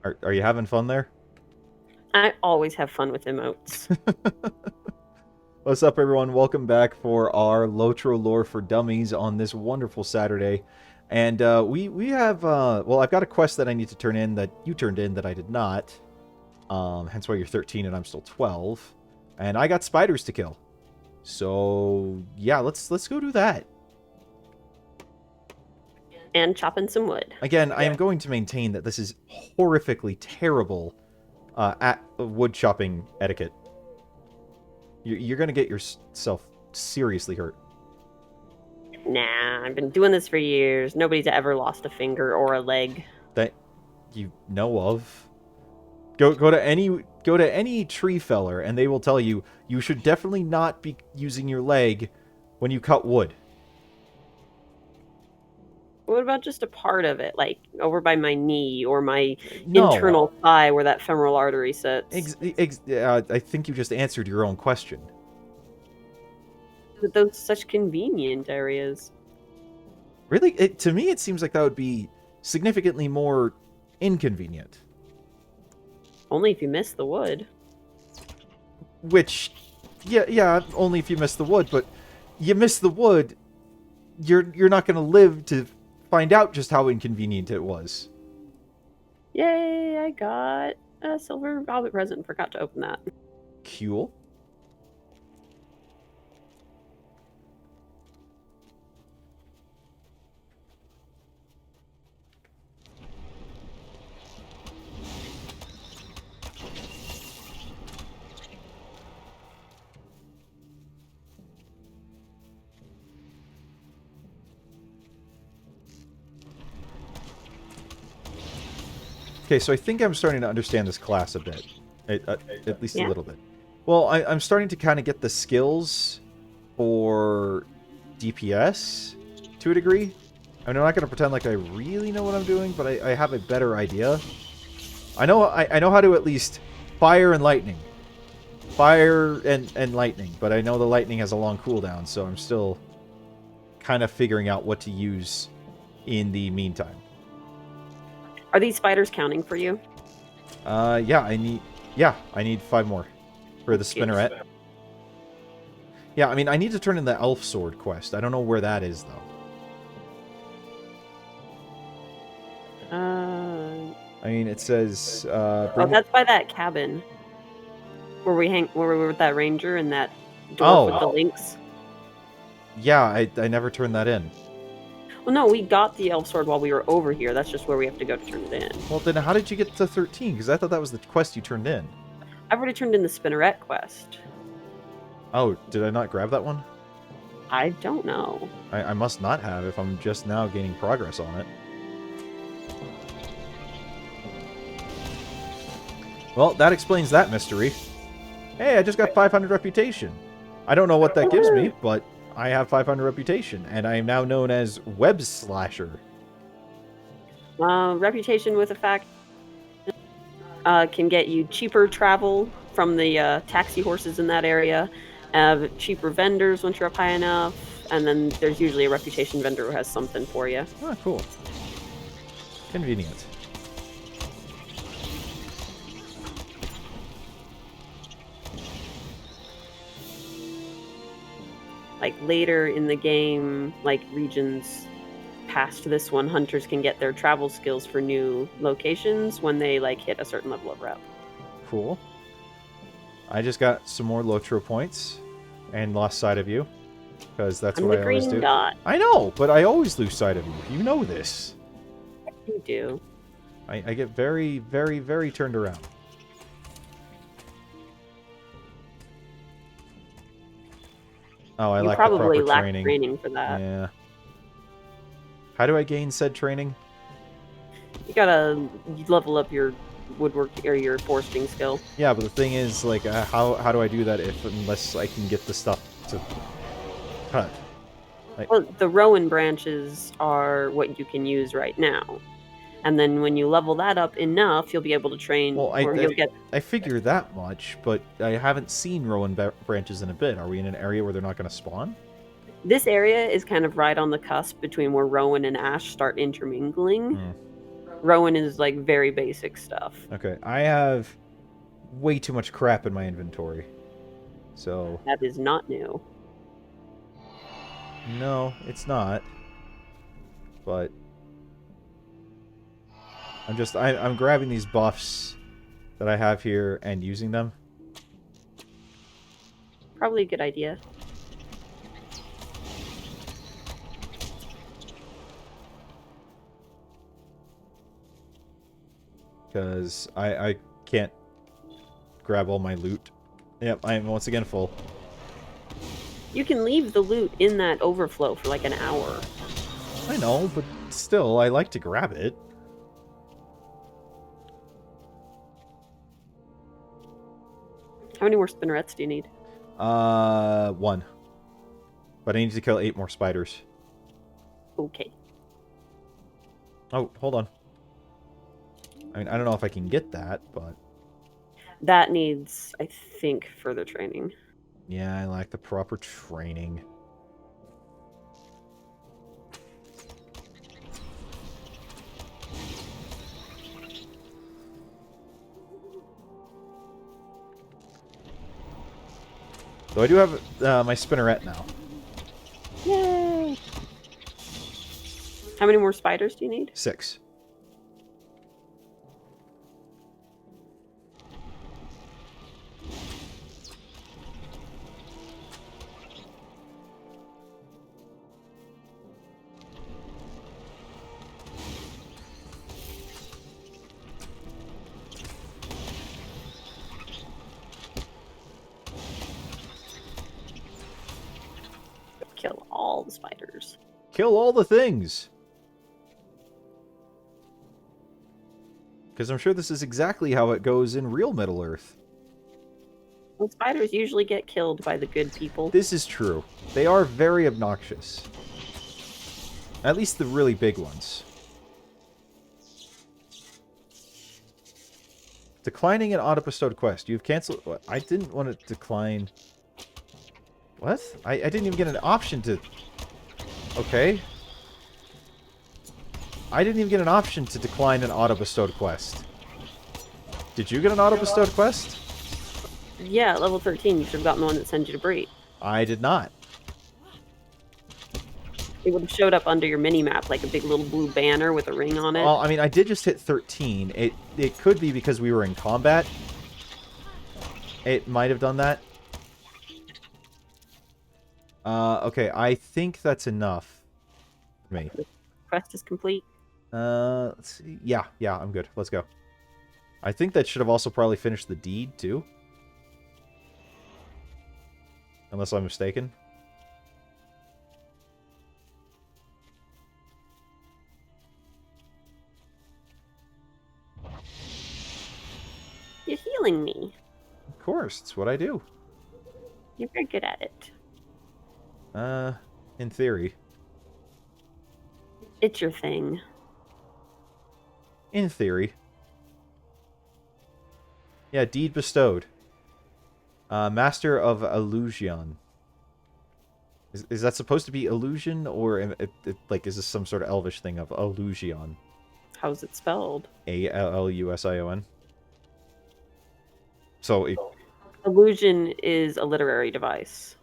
Are you having fun there? I always have fun with emotes. What's up, everyone? Welcome back for our LOTRO Lore for Dummies on this wonderful Saturday. And we have, well, I've got a quest that I need to turn in that you turned in that I did not. Hence why you're 13 and I'm still 12. And I got spiders to kill. So, yeah, let's go do that. And chopping some wood. Again, I am going to maintain that this is horrifically terrible at wood chopping etiquette. You're going to get yourself seriously hurt. Nah, I've been doing this for years. Nobody's ever lost a finger or a leg. That you know of. Go to any tree feller and they will tell you you should definitely not be using your leg when you cut wood. What about just a part of it, like over by my knee or my No. internal thigh where that femoral artery sits? I think you just answered your own question. But those such convenient areas. Really? To me, it seems like that would be significantly more inconvenient. Only if you miss the wood. Which, yeah, only if you miss the wood, but you miss the wood, you're not going to live to find out just how inconvenient it was. Yay, I got a silver velvet present. Forgot to open that. Cool. Okay, so I think I'm starting to understand this class a bit. At least a little bit. Well, I'm starting to kind of get the skills for DPS to a degree. I mean, I'm not going to pretend like I really know what I'm doing, but I have a better idea. I know how to at least fire and lightning. Fire and lightning, but I know the lightning has a long cooldown, so I'm still kind of figuring out what to use in the meantime. Are these spiders counting for you? Yeah, I need 5 more for the spinneret. Yeah, I mean, I need to turn in the elf sword quest. I don't know where that is, though. I mean, it says... oh, that's by that cabin. Where we were with that ranger and that dwarf with the lynx. Yeah, I never turned that in. Well, no, we got the elf sword while we were over here. That's just where we have to go to turn it in. Well, then how did you get to 13? Because I thought that was the quest you turned in. I've already turned in the spinneret quest. Oh, did I not grab that one? I don't know. I must not have if I'm just now gaining progress on it. Well, that explains that mystery. Hey, I just got 500 reputation. I don't know what that gives me, but I have 500 reputation, and I am now known as Web Slasher. Reputation with a fact can get you cheaper travel from the taxi horses in that area, cheaper vendors once you're up high enough, and then there's usually a reputation vendor who has something for you. Oh, cool. Convenient. Like later in the game, like regions past this one, hunters can get their travel skills for new locations when they like hit a certain level of rep. Cool. I just got some more LOTRO points and lost sight of you because that's what I always do. Dot. I know, but I always lose sight of you. You know this. You do. I get very, very, very turned around. Oh, I lack the proper training. Lack training for that. Yeah. How do I gain said training? You gotta level up your woodwork or your foresting skill. Yeah, but the thing is, like, how do I do that unless I can get the stuff to cut? Like, well, the rowan branches are what you can use right now. And then when you level that up enough, you'll be able to train. Well, I figure that much, but I haven't seen rowan branches in a bit. Are we in an area where they're not going to spawn? This area is kind of right on the cusp between where rowan and ash start intermingling. Rowan is like very basic stuff. Okay, I have way too much crap in my inventory. So... That is not new. No, it's not. But... I'm grabbing these buffs that I have here and using them. Probably a good idea. Because I can't grab all my loot. Yep, I am once again full. You can leave the loot in that overflow for like an hour. I know, but still, I like to grab it. How many more spinnerets do you need? 1. But I need to kill 8 more spiders. Okay. Oh, hold on. I mean, I don't know if I can get that, but... That needs, I think, further training. Yeah, I lack the proper training. So I do have my spinneret now. Yay! How many more spiders do you need? 6. Kill all the spiders. Kill all the things! Because I'm sure this is exactly how it goes in real Middle-earth. Well, spiders usually get killed by the good people. This is true. They are very obnoxious. At least the really big ones. Declining an auto-bestowed quest. You've canceled... What? I didn't want to decline... What? I didn't even get an option to... Okay. I didn't even get an option to decline an auto-bestowed quest. Did you get an auto-bestowed quest? Yeah, at level 13, you should have gotten the one that sends you to breed. I did not. It would have showed up under your mini-map, like a big little blue banner with a ring on it. Well, I mean, I did just hit 13. It could be because we were in combat. It might have done that. Okay, I think that's enough for me. The quest is complete. Let's see. Yeah, I'm good. Let's go. I think that should have also probably finished the deed, too. Unless I'm mistaken. You're healing me. Of course, it's what I do. You're very good at it. In theory. It's your thing. In theory. Yeah, deed bestowed. Master of Illusion. Is that supposed to be illusion, or like is this some sort of elvish thing of illusion? How's it spelled? Allusion. So Illusion is a literary device.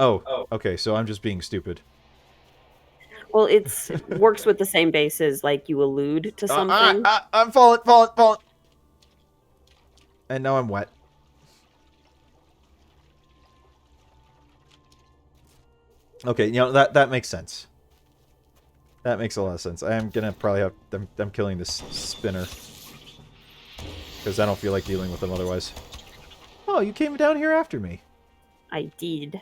Oh, okay, so I'm just being stupid. Well, it's works with the same basis, like you allude to something. I'm falling. And now I'm wet. Okay, you know, that makes sense. That makes a lot of sense. I am gonna probably have... I'm killing this spinner. Because I don't feel like dealing with them otherwise. Oh, you came down here after me. I did.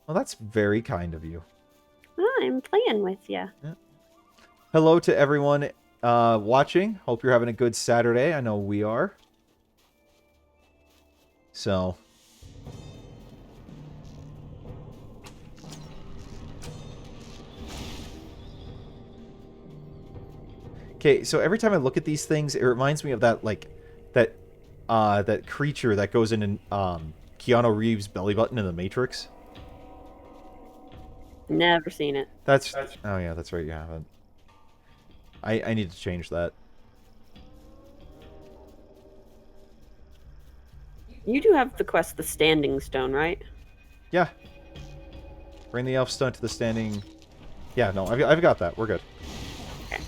Well, that's very kind of you. I'm playing with you. Yeah. Hello to everyone watching. Hope you're having a good Saturday. I know we are. So... Okay, so every time I look at these things, it reminds me of that, like, that creature that goes in Keanu Reeves' belly button in The Matrix. Never seen it. That's oh yeah, that's right, you haven't. I need to change that. You do have the quest, the Standing Stone, right? Yeah. Bring the elf stone to the standing... Yeah, no, I've got that. We're good. Okay.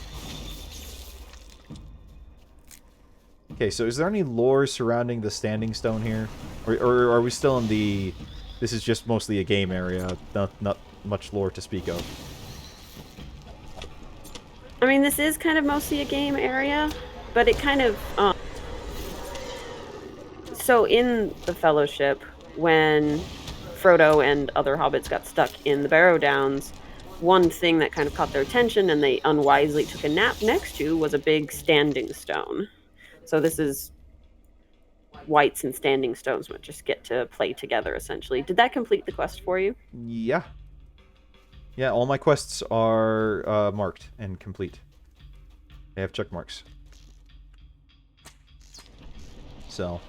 Okay, so is there any lore surrounding the standing stone here? Or are we still in the... This is just mostly a game area, not much lore to speak of? I mean, this is kind of mostly a game area, but it kind of... So in the Fellowship, when Frodo and other hobbits got stuck in the Barrow Downs, one thing that kind of caught their attention and they unwisely took a nap next to was a big standing stone. So this is Whites and Standing Stones which just get to play together, essentially. Did that complete the quest for you? Yeah. Yeah, all my quests are marked and complete. They have check marks. So...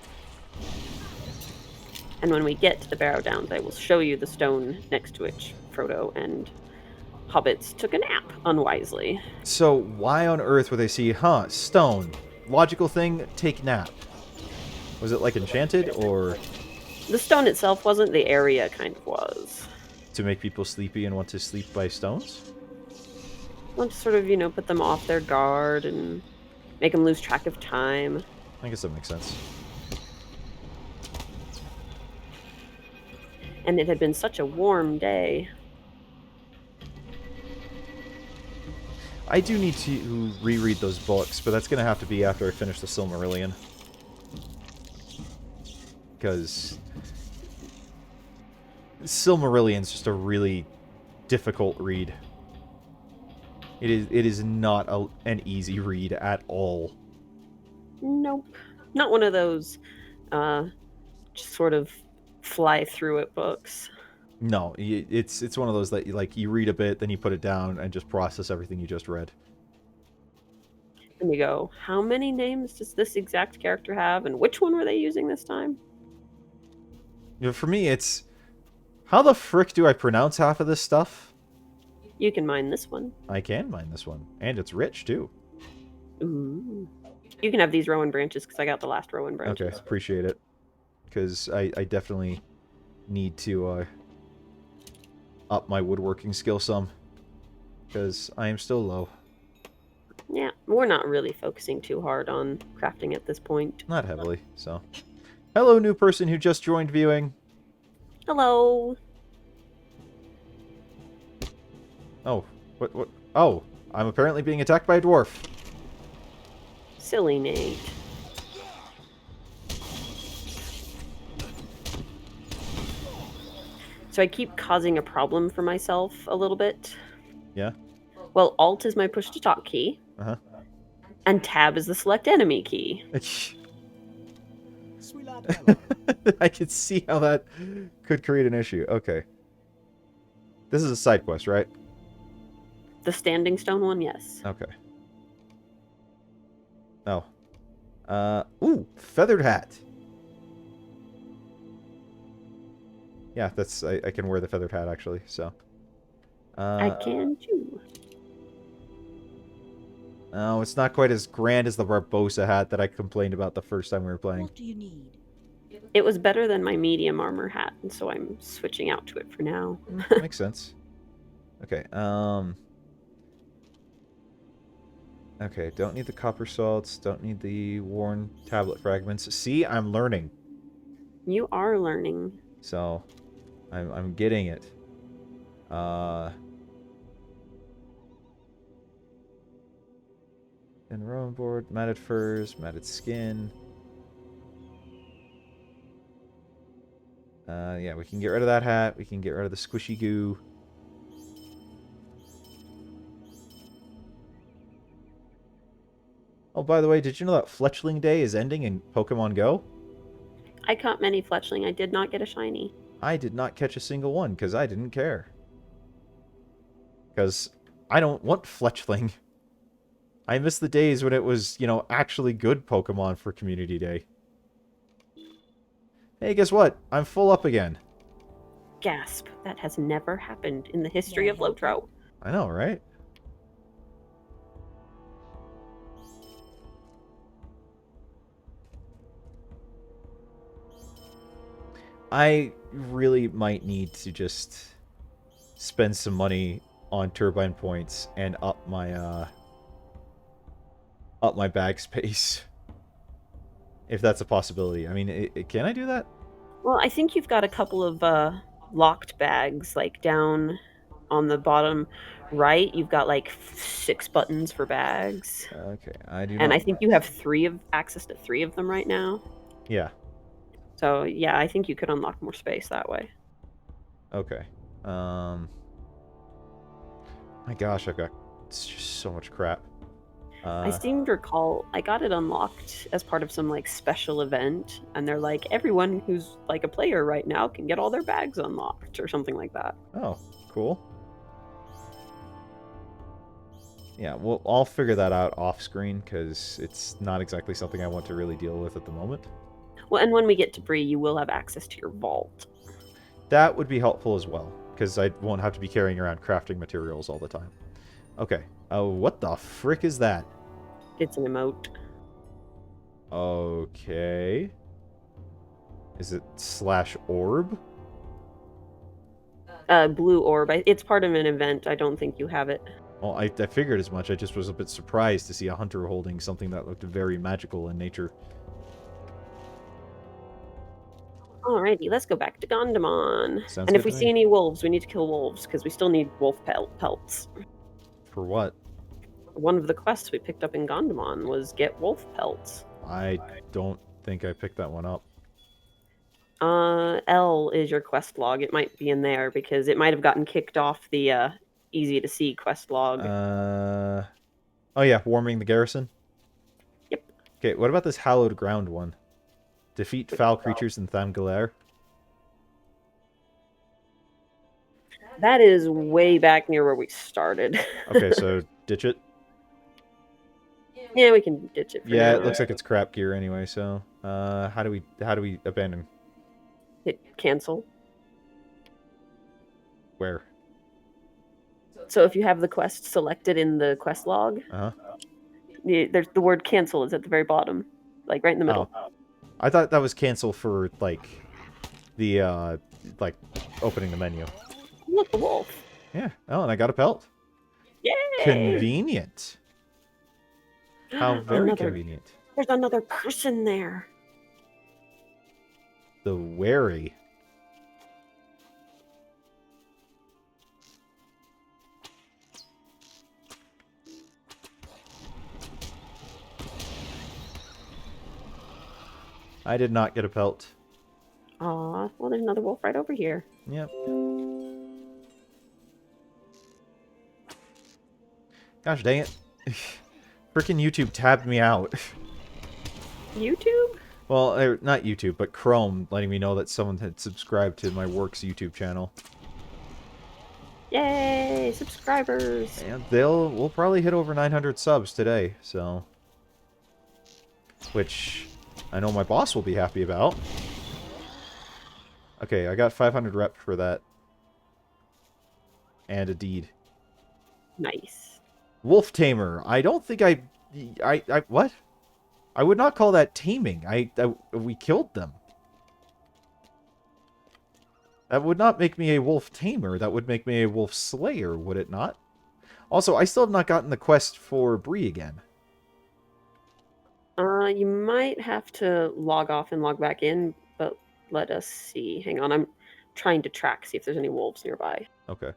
And when we get to the Barrow Downs, I will show you the stone next to which Frodo and hobbits took a nap unwisely. So why on earth would they see, huh, stone, logical thing, take nap? Was it like enchanted, or... The stone itself wasn't, the area kind of was. To make people sleepy and want to sleep by stones? Want to sort of, you know, put them off their guard and make them lose track of time. I guess that makes sense. And it had been such a warm day. I do need to reread those books, but that's going to have to be after I finish the Silmarillion. Because Silmarillion's just a really difficult read. It is not an easy read at all. Nope. Not one of those just sort of fly through it books. No, it's one of those that you read a bit, then you put it down and just process everything you just read. And you go, how many names does this exact character have, and which one were they using this time? You know, for me, it's... How the frick do I pronounce half of this stuff? You can mine this one. I can mine this one. And it's rich, too. Ooh. You can have these Rowan branches, because I got the last Rowan branches. Okay, appreciate it. Because I definitely need to up my woodworking skill some. Because I am still low. Yeah, we're not really focusing too hard on crafting at this point. Not heavily, so... Hello, new person who just joined viewing. Hello. Oh, what? Oh, I'm apparently being attacked by a dwarf. Silly Nate. So I keep causing a problem for myself a little bit. Yeah? Well, Alt is my push-to-talk key. Uh-huh. And Tab is the select enemy key. I could see how that could create an issue. Okay. This is a side quest, right? The Standing Stone one, yes. Okay. Oh. Ooh, feathered hat. Yeah, that's... I can wear the feathered hat, actually, so... I can, too. No, it's not quite as grand as the Barbosa hat that I complained about the first time we were playing. What do you need? It was better than my medium armor hat, and so I'm switching out to it for now. Makes sense. Okay, okay, don't need the copper salts, don't need the worn tablet fragments. See, I'm learning. You are learning. So, I'm getting it. And rowan board, matted furs, matted skin. Yeah, we can get rid of that hat. We can get rid of the squishy goo. Oh, by the way, did you know that Fletchling Day is ending in Pokemon Go? I caught many Fletchling. I did not get a shiny. I did not catch a single one because I didn't care. Because I don't want Fletchling. I miss the days when it was, you know, actually good Pokemon for Community Day. Hey, guess what? I'm full up again. Gasp. That has never happened in the history of LOTRO. I know, right? I really might need to just spend some money on turbine points and up my bag space. If that's a possibility. I mean, can I do that? Well, I think you've got a couple of locked bags, like down on the bottom right. You've got like 6 buttons for bags. Okay, I do And not... I think you have access to 3 of them right now. Yeah. So yeah, I think you could unlock more space that way. Okay. My gosh, I've got just so much crap. I seem to recall I got it unlocked as part of some like special event, and they're like, everyone who's like a player right now can get all their bags unlocked or something like that. Oh, cool. Yeah, well, I'll figure that out off screen because it's not exactly something I want to really deal with at the moment. Well, and when we get to Bree, you will have access to your vault. That would be helpful as well, because I won't have to be carrying around crafting materials all the time. Okay. Oh, what the frick is that? It's an emote. Okay. Is it /orb? Blue orb. It's part of an event. I don't think you have it. Well, I figured as much. I just was a bit surprised to see a hunter holding something that looked very magical in nature. Alrighty, let's go back to Gondamon. Sounds and if good we to see me. any wolves, we need to kill wolves, because we still need wolf pelts. For what? One of the quests we picked up in Gondamon was get wolf pelts. I don't think I picked that one up. L is your quest log. It might be in there, because it might have gotten kicked off the easy to see quest log. Oh yeah, warming the garrison? Yep. Okay, what about this hallowed ground one? Defeat foul creatures in Thamgalar. That is way back near where we started. Okay, so ditch it. Yeah, we can ditch it for Yeah, now. it looks like it's crap gear anyway, so how do we abandon? Hit cancel. Where? So if you have the quest selected in the quest log, there's the word cancel is at the very bottom, like right in the middle. Oh. I thought that was cancel for like the like opening the menu. Look, the wolf. Yeah. Oh, and I got a pelt. Yay! Convenient. How very convenient. There's another person there. The wary. I did not get a pelt. Aw, well, there's another wolf right over here. Yep. Gosh dang it. Frickin' YouTube tabbed me out. YouTube? Well, not YouTube, but Chrome letting me know that someone had subscribed to my Works YouTube channel. Yay, subscribers! And we'll probably hit over 900 subs today, so... Which I know my boss will be happy about. Okay, I got 500 rep for that. And a deed. Nice. Wolf Tamer. I don't think I what? I would not call that taming. We killed them. That would not make me a wolf tamer. That would make me a wolf slayer, would it not? Also, I still have not gotten the quest for Bree again. You might have to log off and log back in, but let us see. Hang on, I'm trying to track, see if there's any wolves nearby. Okay.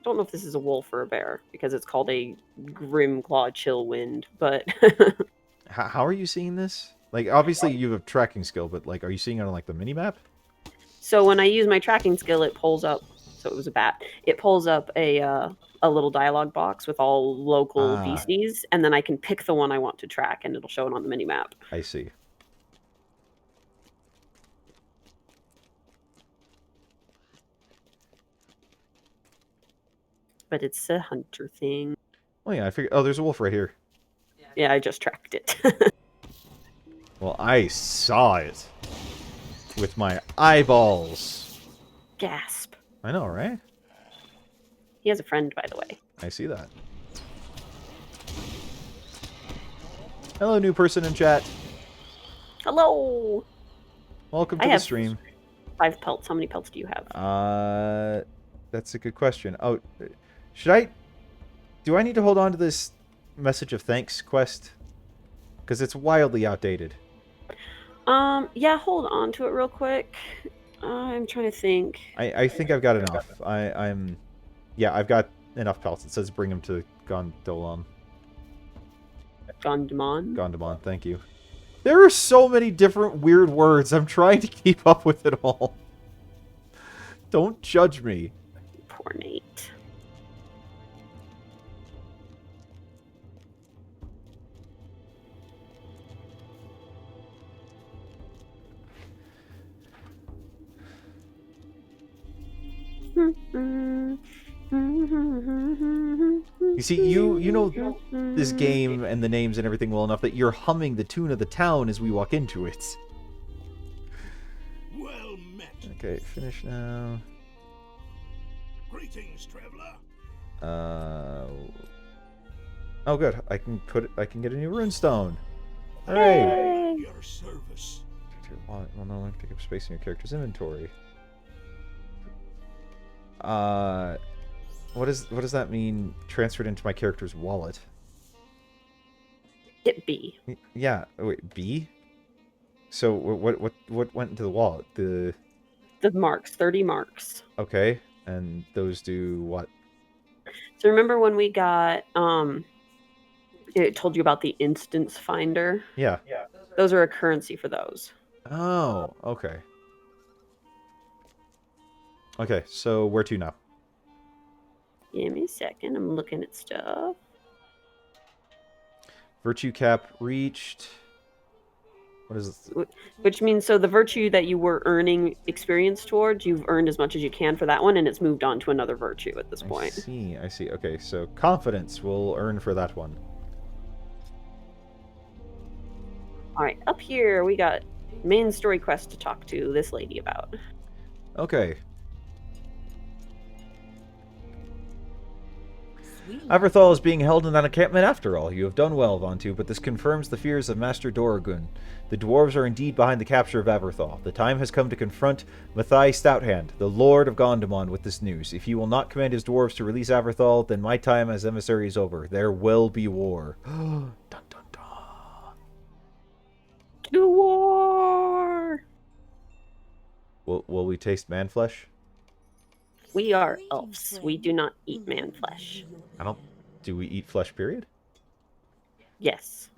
I don't know if this is a wolf or a bear, because it's called a Grimclaw Chillwind, but... How are you seeing this? Like, obviously you have tracking skill, but, like, are you seeing it on, like, the minimap? So when I use my tracking skill, it pulls up... So it was a bat. It pulls up a little dialogue box with all local beasties, and then I can pick the one I want to track, and it'll show it on the minimap. I see. But it's a hunter thing. Oh yeah, I figured... Oh, there's a wolf right here. Yeah, I just tracked it. Well, I saw it. With my eyeballs. Gasp. I know, right? He has a friend, by the way. I see that. Hello, new person in chat. Hello. Welcome I to the have stream. 5 pelts. How many pelts do you have? That's a good question. Oh, should I... Do I need to hold on to this message of thanks quest? Because it's wildly outdated. Yeah, hold on to it real quick. I'm trying to think. I think I've got enough. Yeah, I've got enough pelts. It says bring them to Gondolon. Gondamon. Gondamon, thank you. There are so many different weird words. I'm trying to keep up with it all. Don't judge me. Poor Nate. You see, you know this game and the names and everything well enough that you're humming the tune of the town as we walk into it. Well met. Okay, finish now. Greetings, traveler. Oh, good. I can get a new runestone. Hooray! Yay. Your service. Well, no longer take up space in your character's inventory. What does that mean? Transferred into my character's wallet? Hit B. Yeah. Wait, B? So what went into the wallet? The marks, 30 marks. Okay, and those do what? So remember when we got it told you about the instance finder? Yeah. Those are a currency for those. Oh, okay. Okay, so where to now? Give me a second. I'm looking at stuff. Virtue cap reached. What is this? Which means, so the virtue that you were earning experience towards, you've earned as much as you can for that one, and it's moved on to another virtue at this point. I see. Okay, so confidence will earn for that one. All right, up here we got main story quest to talk to this lady about. Okay. Averthal is being held in an encampment after all. You have done well, Vontu, but this confirms the fears of Master Doragun. The dwarves are indeed behind the capture of Averthal. The time has come to confront Mathai Stouthand, the Lord of Gondamon, with this news. If he will not command his dwarves to release Averthal, then my time as emissary is over. There will be war. Dun dun dun. To war! Will we taste man flesh? We are elves. We do not eat man flesh. Do we eat flesh, period? Yes.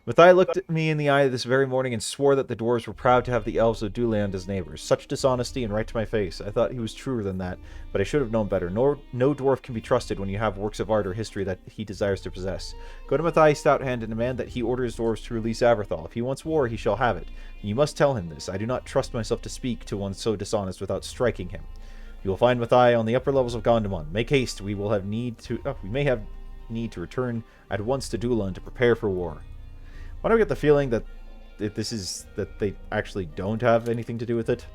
Mathai looked at me in the eye this very morning and swore that the dwarves were proud to have the elves of Duland as neighbors. Such dishonesty, and right to my face. I thought he was truer than that, but I should have known better. No dwarf can be trusted when you have works of art or history that he desires to possess. Go to Mathai Stouthand and demand that he orders dwarves to release Averthal. If he wants war, he shall have it. You must tell him this. I do not trust myself to speak to one so dishonest without striking him. You will find Mathai on the upper levels of Gondamon. Make haste. We will have need to. We may have need to return at once to Dulan to prepare for war. Why do I get the feeling that that they actually don't have anything to do with it?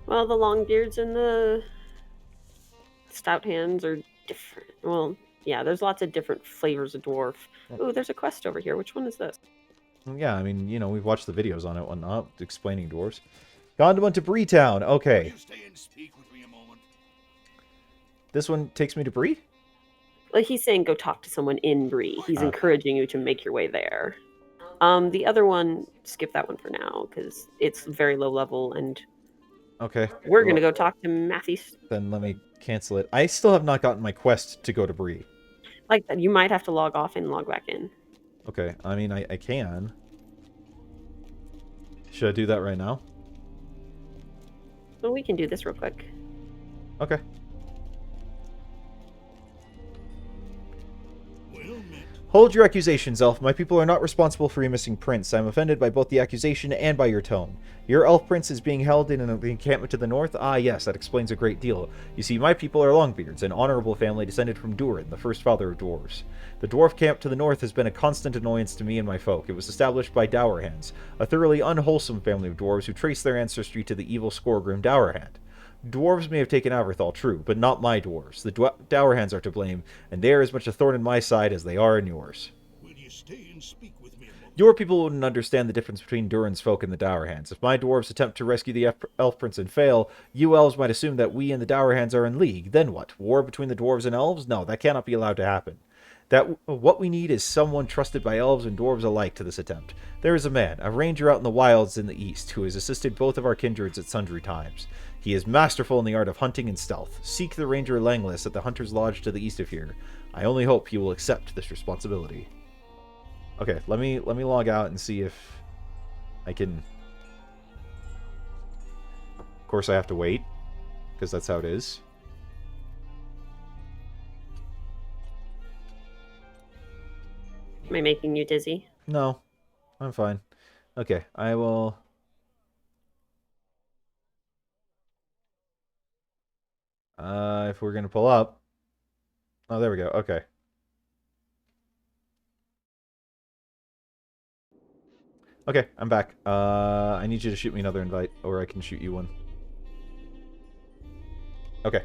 Well, the Longbeards and the Stout Hands are different. Well, yeah, there's lots of different flavors of dwarf. Ooh, there's a quest over here. Which one is this? Yeah, I mean, you know, we've watched the videos on it, whatnot, explaining dwarves. Gondamon to Breetown. Okay. You stay and speak with me a moment. This one takes me to Bree? Like, he's saying go talk to someone in Bree. He's encouraging you to make your way there. The other one, skip that one for now, because it's very low level, and okay. We're going to go talk to Matthew. Then let me cancel it. I still have not gotten my quest to go to Bree. Like, you might have to log off and log back in. Okay, I mean, I can. Should I do that right now? Well, we can do this real quick. Okay. Well met. Hold your accusations, Elf. My people are not responsible for your missing prince. I'm offended by both the accusation and by your tone. Your elf prince is being held in the encampment to the north? Ah, yes, that explains a great deal. You see, my people are Longbeards, an honorable family descended from Durin, the first father of dwarves. The dwarf camp to the north has been a constant annoyance to me and my folk. It was established by Dowerhands, a thoroughly unwholesome family of dwarves who trace their ancestry to the evil Scoregrim Dowerhand. Dwarves may have taken Averthal, true, but not my dwarves. The Dowerhands are to blame, and they are as much a thorn in my side as they are in yours. Will you stay and speak with with me a moment. Your people wouldn't understand the difference between Durin's folk and the Dour Hands. If my dwarves attempt to rescue the elf prince and fail, you elves might assume that we and the Dour Hands are in league. Then what? War between the dwarves and elves? No, that cannot be allowed to happen. What we need is someone trusted by elves and dwarves alike to this attempt. There is a man, a ranger out in the wilds in the east, who has assisted both of our kindreds at sundry times. He is masterful in the art of hunting and stealth. Seek the ranger Langless at the Hunter's Lodge to the east of here. I only hope he will accept this responsibility. Okay, let me log out and see if I can... Of course I have to wait, because that's how it is. Am I making you dizzy? No, I'm fine. Okay, I will... if we're gonna pull up... Oh, there we go. Okay. Okay, I'm back. I need you to shoot me another invite, or I can shoot you one. Okay.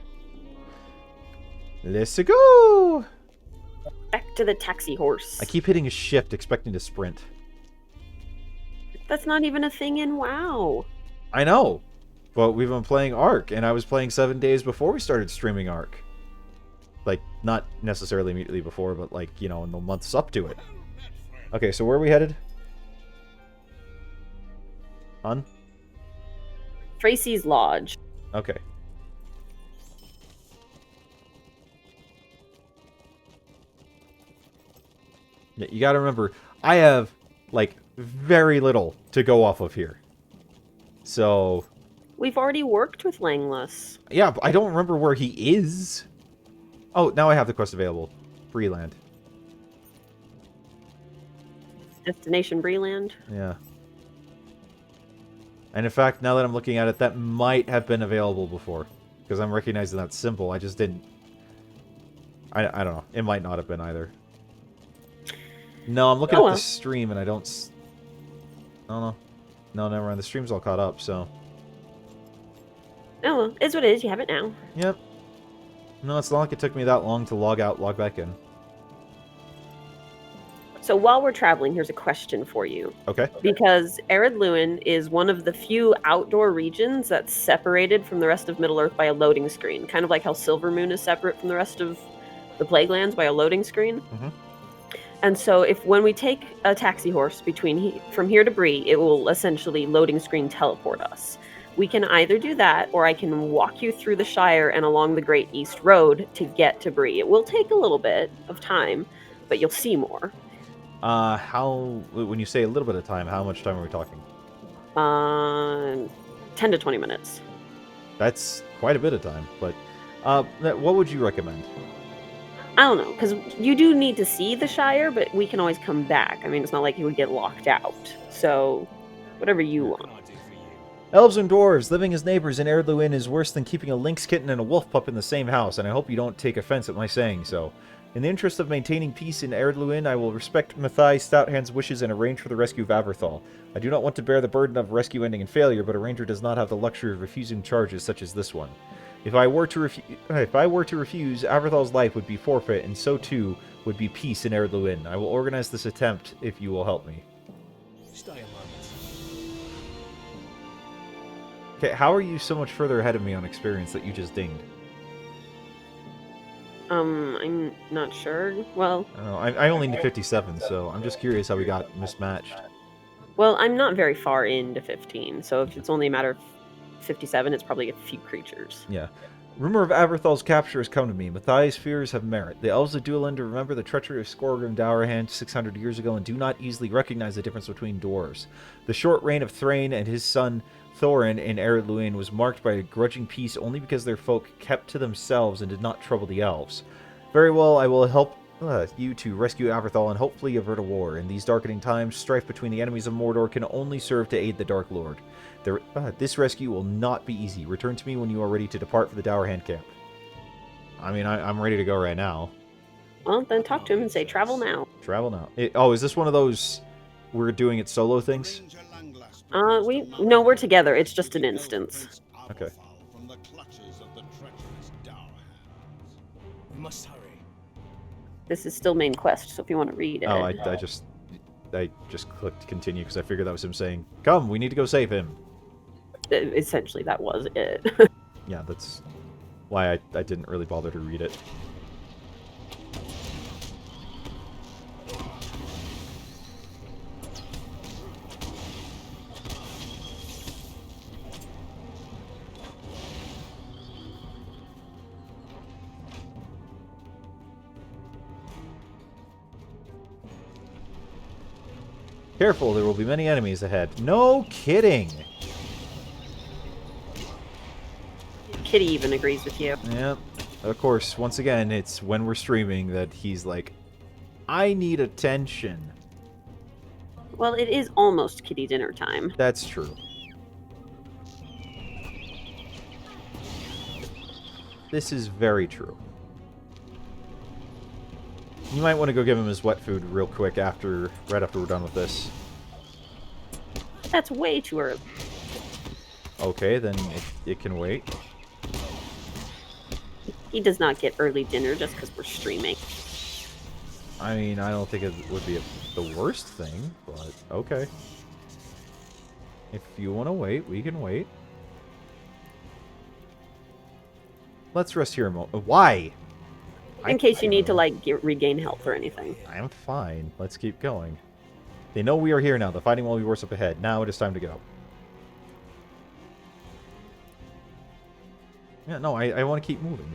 Let's go! Back to the taxi horse. I keep hitting a shift, expecting to sprint. That's not even a thing in WoW. I know, but we've been playing Ark, and I was playing 7 days before we started streaming Ark. Like, not necessarily immediately before, but like, you know, in the months up to it. Okay, so where are we headed? On? Tracy's Lodge. Okay. Yeah, you gotta remember, I have, like, very little to go off of here. So... We've already worked with Langless. Yeah, but I don't remember where he is. Oh, now I have the quest available. Breeland. Destination Breeland. Yeah. And in fact, now that I'm looking at it, that might have been available before. Because I'm recognizing that symbol. I just didn't... I don't know. It might not have been either. No, I'm looking at the stream and I don't... No, never mind. The stream's all caught up, so... Oh, well, it's what it is. You have it now. Yep. No, it's not like it took me that long to log out, log back in. So while we're traveling, here's a question for you. Okay. Because Ered Luin is one of the few outdoor regions that's separated from the rest of Middle-earth by a loading screen. Kind of like how Silvermoon is separate from the rest of the Plaguelands by a loading screen. Mm-hmm. And so when we take a taxi horse from here to Bree, it will essentially loading screen teleport us. We can either do that, or I can walk you through the Shire and along the Great East Road to get to Bree. It will take a little bit of time, but you'll see more. When you say a little bit of time, how much time are we talking? 10 to 20 minutes. That's quite a bit of time, but what would you recommend? I don't know, because you do need to see the Shire, but we can always come back. I mean, it's not like you would get locked out. So, whatever you want. Elves and dwarves, living as neighbors in Ered Luin is worse than keeping a lynx kitten and a wolf pup in the same house, and I hope you don't take offense at my saying so. In the interest of maintaining peace in Ered Luin, I will respect Mathai Stouthand's wishes and arrange for the rescue of Averthal. I do not want to bear the burden of rescue ending in failure, but a ranger does not have the luxury of refusing charges such as this one. If I were to refuse, Averthal's life would be forfeit, and so too would be peace in Ered Luin. I will organize this attempt if you will help me. Stay a moment. Okay, how are you so much further ahead of me on experience that you just dinged? I'm not sure. Well... I don't know. I only need 57, so I'm just curious how we got mismatched. Well, I'm not very far into 15, so if it's only a matter of 57, it's probably a few creatures. Yeah. Rumor of Averthal's capture has come to me. Matthias' fears have merit. The elves of Duelend remember the treachery of Skorg and Dourhand 600 years ago and do not easily recognize the difference between dwarves. The short reign of Thrain and his son Thorin in Ered Luin was marked by a grudging peace only because their folk kept to themselves and did not trouble the elves. Very well, I will help you to rescue Averthal and hopefully avert a war. In these darkening times, strife between the enemies of Mordor can only serve to aid the Dark Lord. This rescue will not be easy. Return to me when you are ready to depart for the Dourhand camp. I mean, I'm ready to go right now. Well, then talk to him and say, travel now. Travel now. Is this one of those we're doing it solo things? No, we're together. It's just an instance. Okay. We must hurry. This is still main quest, so if you want to read it. Oh, I just I just clicked continue because I figured that was him saying, "Come, we need to go save him." Essentially, that was it. Yeah, that's why I didn't really bother to read it. Careful, there will be many enemies ahead. No kidding! Kitty even agrees with you. Yep. Of course, once again, it's when we're streaming that he's like, I need attention. Well, it is almost kitty dinner time. That's true. This is very true. You might want to go give him his wet food real quick right after we're done with this. That's way too early. Okay, then it can wait. He does not get early dinner just because we're streaming. I mean, I don't think it would be the worst thing, but okay. If you want to wait, we can wait. Let's rest here a moment. Why? In case you need to, like, regain health or anything. I'm fine. Let's keep going. They know we are here now. The fighting will be worse up ahead. Now it is time to go. Yeah, no, I want to keep moving.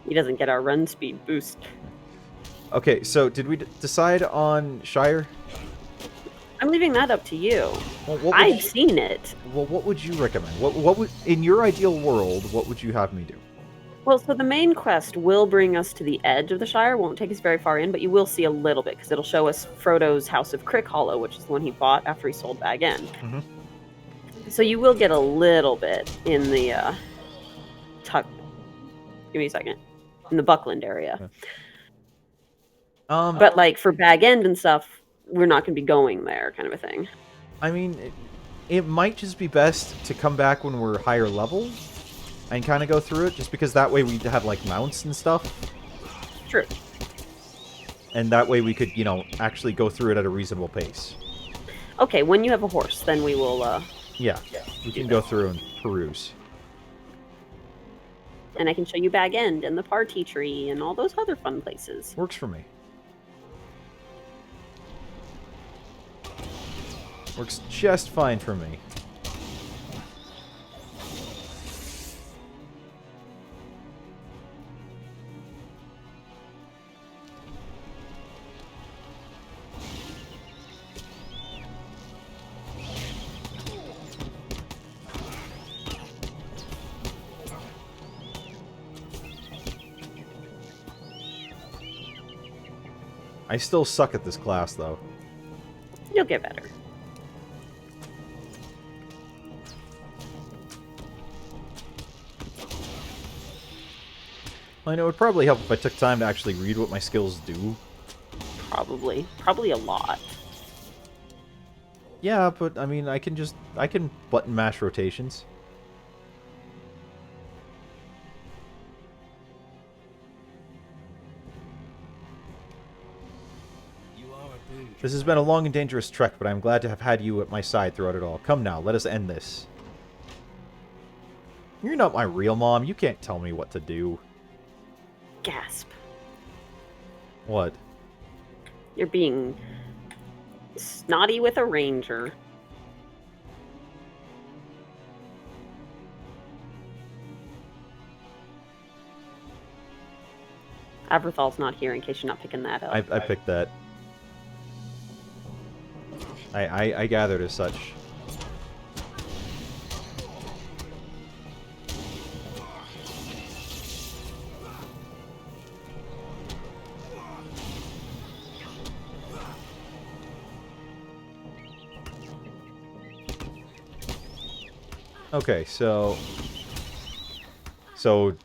He doesn't get our run speed boost. Okay, so did we decide on Shire? I'm leaving that up to you. Well, I've seen it. Well, what would you recommend? What would, in your ideal world, what would you have me do? Well, so the main quest will bring us to the edge of the Shire. Won't take us very far in, but you will see a little bit because it'll show us Frodo's House of Crick Hollow, which is the one he bought after he sold Bag End. Mm-hmm. So you will get a little bit in the give me a second. In the Buckland area. Okay. But like for Bag End and stuff, we're not going to be going there, kind of a thing. I mean, it might just be best to come back when we're higher level and kind of go through it, just because that way we'd have, like, mounts and stuff. True. And that way we could, you know, actually go through it at a reasonable pace. Okay, when you have a horse, then we will, Yeah, we can go through and peruse. and I can show you Bag End and the Party Tree and all those other fun places. Works for me. Works just fine for me. I still suck at this class, though. You'll get better. I know it would probably help if I took time to actually read what my skills do. Probably. Probably a lot. Yeah, but I mean, I can button mash rotations. This has been a long and dangerous trek, but I'm glad to have had you at my side throughout it all. Come now, let us end this. You're not my real mom. You can't tell me what to do. Gasp. What? You're being snotty with a ranger. Aberthal's not here in case you're not picking that up. I picked that. I gathered as such. Okay, so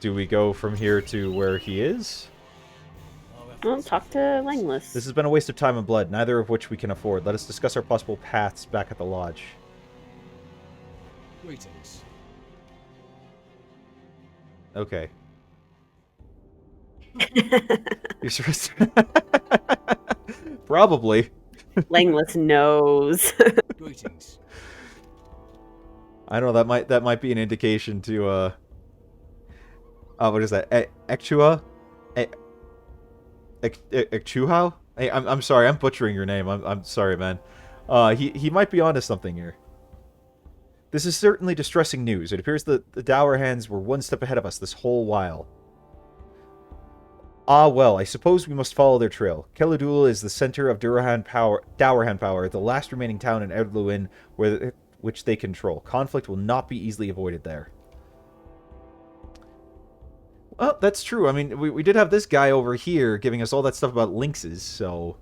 do we go from here to where he is? Well, talk to Langless. This has been a waste of time and blood, neither of which we can afford. Let us discuss our possible paths back at the lodge. Greetings. Okay. You're supposed to... Probably. Langless knows. Greetings. I don't know, that might be an indication to, what is that? Ekchua? Ekchuhao? Hey, I'm sorry, I'm butchering your name. I'm sorry, man. He might be onto something here. This is certainly distressing news. It appears that the Dower Hands were one step ahead of us this whole while. Ah, well, I suppose we must follow their trail. Keladul is the center of Dowerhan power, the last remaining town in Erdluin which they control. Conflict will not be easily avoided there. Well, that's true. I mean, we did have this guy over here giving us all that stuff about lynxes, so...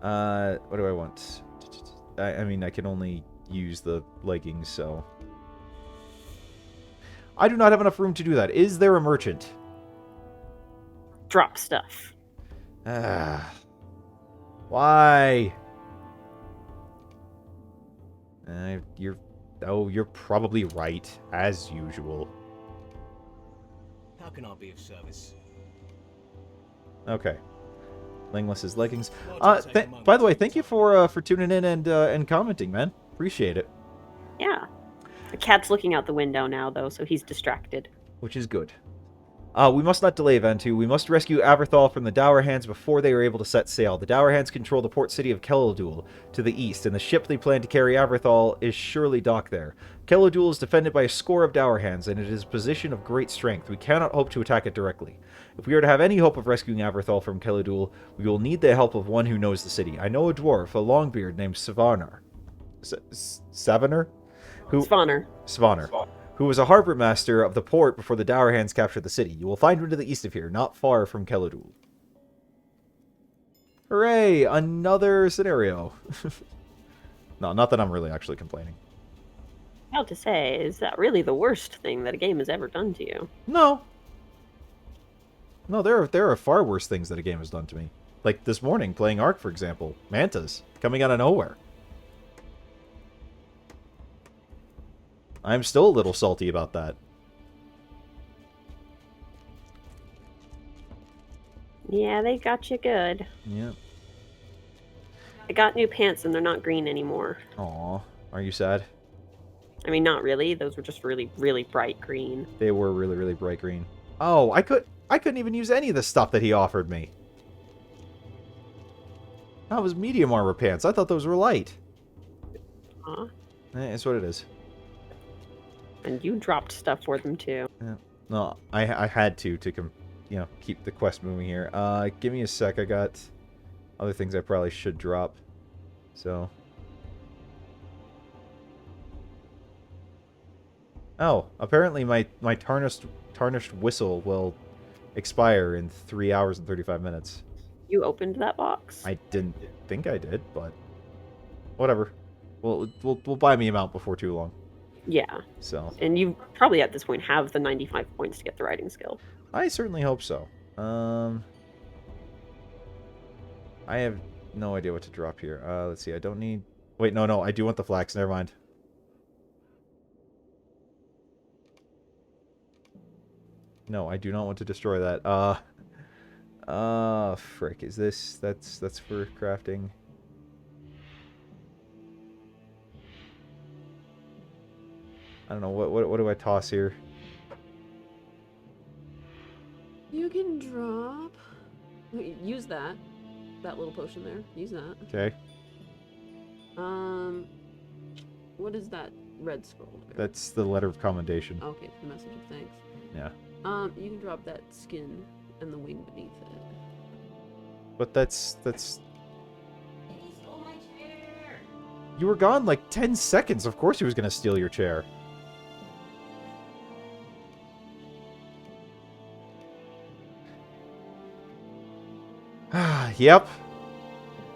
what do I want? I mean, I can only use the leggings, so... I do not have enough room to do that. Is there a merchant? Drop stuff. Why? You're probably right, as usual. How can I be of service? Okay. Langless's leggings. Well, take a moment By the way, to thank you decide. for tuning in and commenting, man. Appreciate it. Yeah. The cat's looking out the window now, though, so he's distracted. Which is good. We must not delay, Ventu. We must rescue Averthal from the Dower Hands before they are able to set sail. The Dower Hands control the port city of Keladul to the east, and the ship they plan to carry Averthal is surely docked there. Keladul is defended by a score of Dower Hands, and it is a position of great strength. We cannot hope to attack it directly. If we are to have any hope of rescuing Averthal from Keladul, we will need the help of one who knows the city. I know a dwarf, a longbeard named Savanar. Savanar? Svanar. Who was a harbor master of the port before the Dower Hands captured the city. You will find him to the east of here, not far from Keladul. Hooray! Another scenario. No, not that I'm really actually complaining. How to say, is that really the worst thing that a game has ever done to you? No. No, there are far worse things that a game has done to me. Like this morning, playing Ark, for example. Mantas, coming out of nowhere. I'm still a little salty about that. Yeah, they got you good. Yeah. I got new pants and they're not green anymore. Aw, are you sad? I mean, not really. Those were just really, really bright green. They were really, really bright green. Oh, I couldn't even use any of the stuff that he offered me. That was medium armor pants. I thought those were light. Huh? It's what it is. And you dropped stuff for them, too. Yeah. No, I had to keep the quest moving here. Give me a sec. I got other things I probably should drop. So. Oh, apparently my tarnished whistle will expire in 3 hours and 35 minutes. You opened that box? I didn't think I did, but whatever. We'll buy me a mount before too long. Yeah. So. And you probably at this point have the 95 points to get the riding skill. I certainly hope so. I have no idea what to drop here. Let's see. I don't need... Wait, no. I do want the flax. Never mind. No, I do not want to destroy that. Frick. Is this... That's for crafting. I don't know. What do I toss here? You can drop... Use that. That little potion there. Use that. Okay. What is that red scroll there? That's the letter of commendation. Okay, the message of thanks. Yeah. You can drop that skin and the wing beneath it. But that's... He stole my chair. You were gone like 10 seconds. Of course he was going to steal your chair. Yep.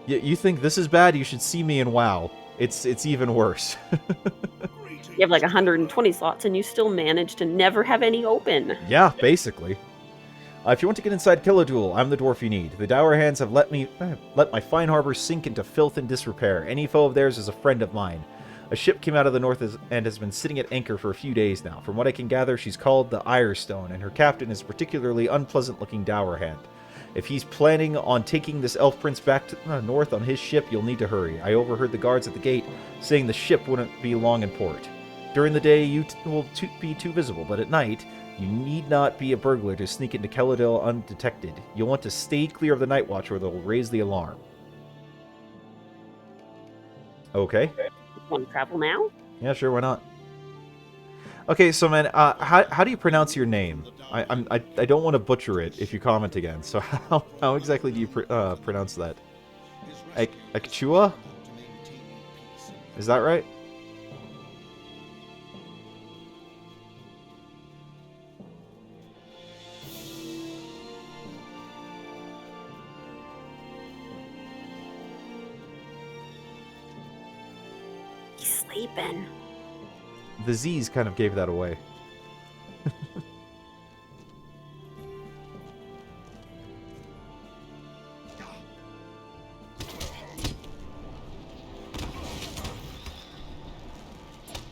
You think this is bad? You should see me in WoW. It's even worse. You have like 120 slots and you still manage to never have any open. Yeah, basically. If you want to get inside Keladul, I'm the dwarf you need. The Dower Hands have let my fine harbor sink into filth and disrepair. Any foe of theirs is a friend of mine. A ship came out of the north and has been sitting at anchor for a few days now. From what I can gather, she's called the Irestone, and her captain is a particularly unpleasant-looking dour hand. If he's planning on taking this elf prince back to the north on his ship, you'll need to hurry. I overheard the guards at the gate saying the ship wouldn't be long in port. During the day, you will be too visible, but at night, you need not be a burglar to sneak into Keladil undetected. You'll want to stay clear of the Night Watch or they'll raise the alarm. Okay. Want to travel now? Yeah, sure, why not? Okay, so man, how do you pronounce your name? I don't want to butcher it if you comment again. So how exactly do you pronounce that? Akchua? Is that right? He's sleeping. The Z's kind of gave that away.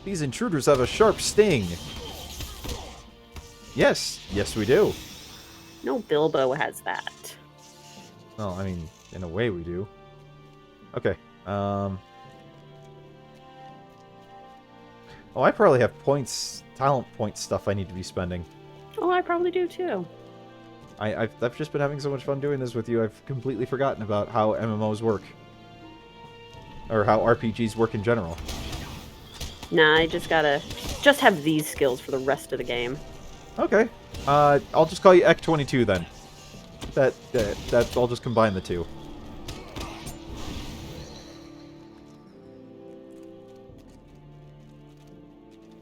These intruders have a sharp sting. Yes, yes we do. No Bilbo has that. Well, I mean, in a way we do. Okay, Oh, I probably have points, talent point stuff I need to be spending. Oh, I probably do too. I've just been having so much fun doing this with you, I've completely forgotten about how MMOs work. Or how RPGs work in general. Nah, I just have these skills for the rest of the game. Okay. I'll just call you Ek22 then. I'll just combine the two.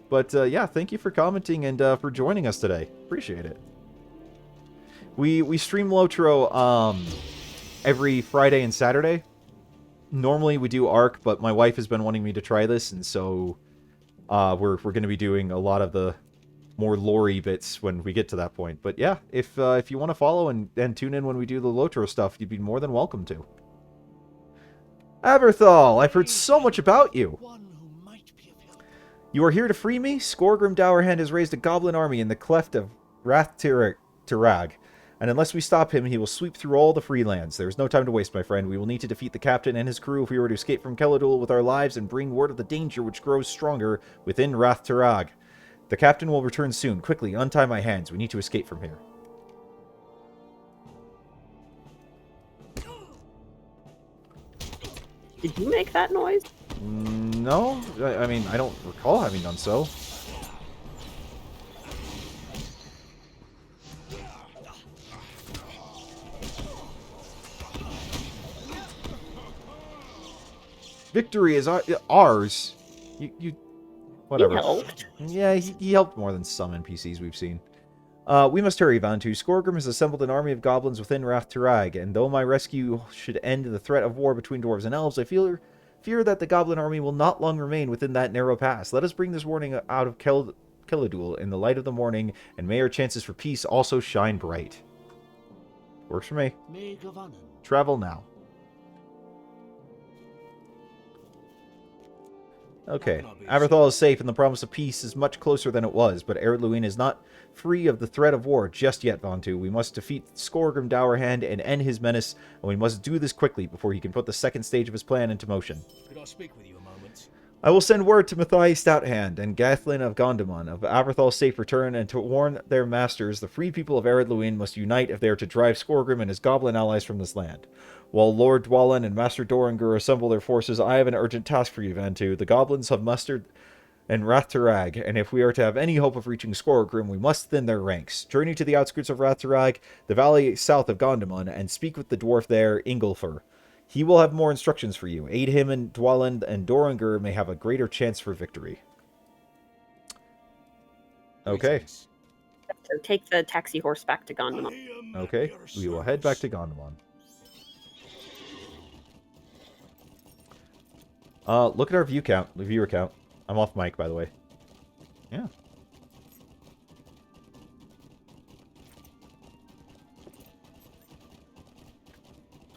But yeah, thank you for commenting and for joining us today. Appreciate it. We stream LOTRO every Friday and Saturday. Normally we do Ark, but my wife has been wanting me to try this, and so we're going to be doing a lot of the more lore-y bits when we get to that point. But yeah, if you want to follow and tune in when we do the LOTRO stuff, you'd be more than welcome to. Aberthal, I've heard so much about you. You are here to free me? Skorgrim Dourhand has raised a goblin army in the cleft of Rath-Tirag, and unless we stop him, he will sweep through all the free lands. There is no time to waste, my friend. We will need to defeat the captain and his crew if we were to escape from Keladul with our lives and bring word of the danger which grows stronger within Rath-Tirag. The captain will return soon. Quickly, untie my hands. We need to escape from here. Did you make that noise? No, I mean, I don't recall having done so. Victory is ours. You whatever. He helped. Yeah, he helped more than some NPCs we've seen. We must hurry, Vantu. Skorgrim has assembled an army of goblins within Rath-Tirag, and though my rescue should end the threat of war between dwarves and elves, I fear that the goblin army will not long remain within that narrow pass. Let us bring this warning out of Keladul in the light of the morning, and may our chances for peace also shine bright. Works for me. Travel now. Okay, Aberthal is safe, and the promise of peace is much closer than it was, but Ered Luin is not free of the threat of war just yet, Vantu. We must defeat Skorgrim Dourhand and end his menace, and we must do this quickly before he can put the second stage of his plan into motion. Could I speak with you a moment? I will send word to Matthias Stouthand and Gathlin of Gondomon of Aberthal's safe return, and to warn their masters, the free people of Ered Luin must unite if they are to drive Skorgrim and his goblin allies from this land. While Lord Dwalin and Master Dorangur assemble their forces, I have an urgent task for you, Vantu. The goblins have mustered in Rath-Tirag, and if we are to have any hope of reaching Skorgrim, we must thin their ranks. Journey to the outskirts of Rath-Tirag, the valley south of Gondomon, and speak with the dwarf there, Ingolfur. He will have more instructions for you. Aid him, and Dwalin and Dorangur may have a greater chance for victory. Okay. So take the taxi horse back to Gondomon. Okay, we will head back to Gondomon. Look at our viewer count. I'm off mic, by the way. Yeah.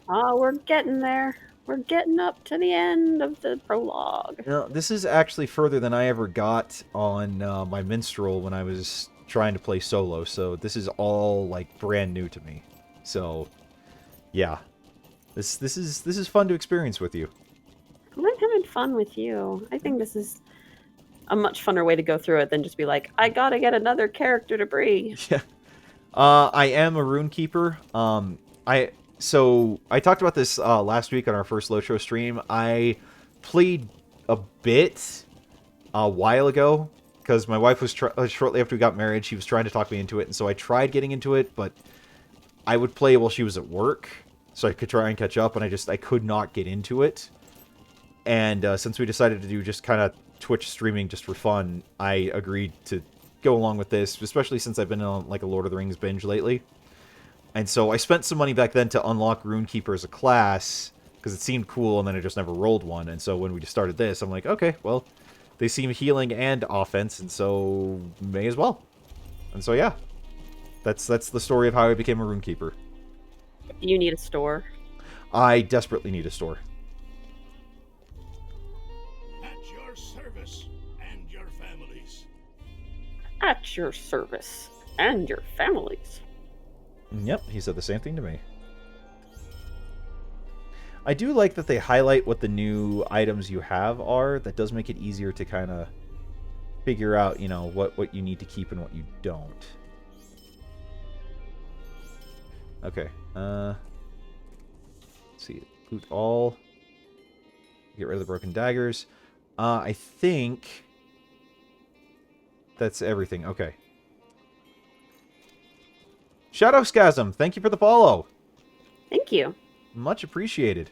Oh, we're getting there. We're getting up to the end of the prologue. You know, this is actually further than I ever got on my minstrel when I was trying to play solo, so this is all like brand new to me. So, yeah, this is fun to experience with you. I'm having fun with you. I think this is a much funner way to go through it than just be like, I gotta get another character to bring. Yeah. I am a rune keeper. So I talked about this last week on our first LOTRO stream. I played a bit a while ago because my wife was shortly after we got married. She was trying to talk me into it, and so I tried getting into it, but I would play while she was at work, so I could try and catch up, and I could not get into it. And since we decided to do just kind of Twitch streaming just for fun, I agreed to go along with this, especially since I've been on like a Lord of the Rings binge lately. And so I spent some money back then to unlock Runekeeper as a class, because it seemed cool, and then I just never rolled one. And so when we just started this, I'm like, okay, well, they seem healing and offense, and so may as well. And so yeah, that's the story of how I became a Runekeeper. You need a store. I desperately need a store. At your service and your families. At your service and your families. Yep, he said the same thing to me. I do like that they highlight what the new items you have are. That does make it easier to kind of figure out, you know, what you need to keep and what you don't. Okay. Let's see. Loot all. Get rid of the broken daggers. I think that's everything. Okay. Shadowscasm, thank you for the follow. Thank you. Much appreciated.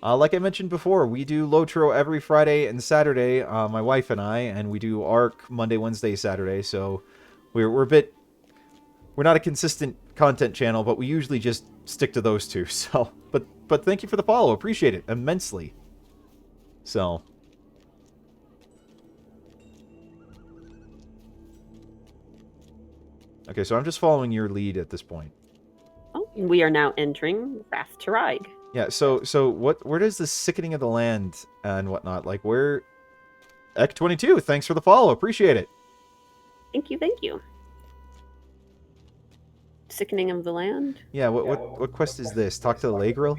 Like I mentioned before, we do LOTRO every Friday and Saturday, my wife and I, and we do Ark Monday, Wednesday, Saturday, so we're not a consistent content channel, but we usually just stick to those two, so, but thank you for the follow, appreciate it immensely. So... Okay, so I'm just following your lead at this point. Oh, we are now entering Wrath to Ride. Yeah, so where does the sickening of the land and whatnot, like where... Ek22, thanks for the follow, appreciate it. Thank you, thank you. Sickening of the Land? Yeah, what quest is this? Talk to the Lagril?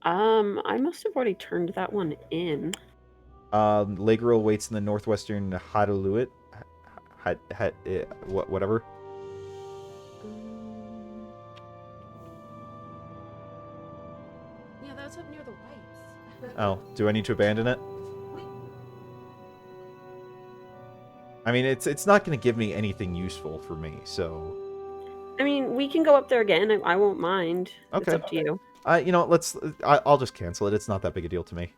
I must have already turned that one in. Lagril waits in the northwestern Hadaluit. Whatever. Yeah, that's up near the whites. Oh, do I need to abandon it? I mean, it's not going to give me anything useful for me, so... I mean, we can go up there again. I won't mind. Okay. It's up to you. You know, I'll just cancel it. It's not that big a deal to me.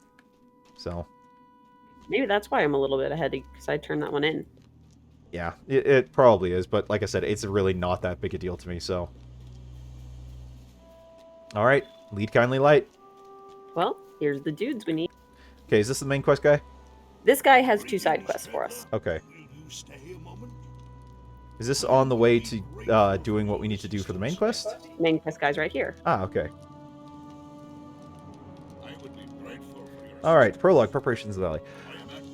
So... Maybe that's why I'm a little bit ahead, because I turned that one in. Yeah, it probably is, but like I said, it's really not that big a deal to me, so... Alright, lead kindly light. Well, here's the dudes we need. Okay, is this the main quest guy? This guy has 2 side quests for us. Okay. Will you stay a moment? Is this on the way to doing what we need to do for the main quest? Main quest guy's right here. Ah, okay. I would be grateful for your Alright, prologue, preparations of the valley.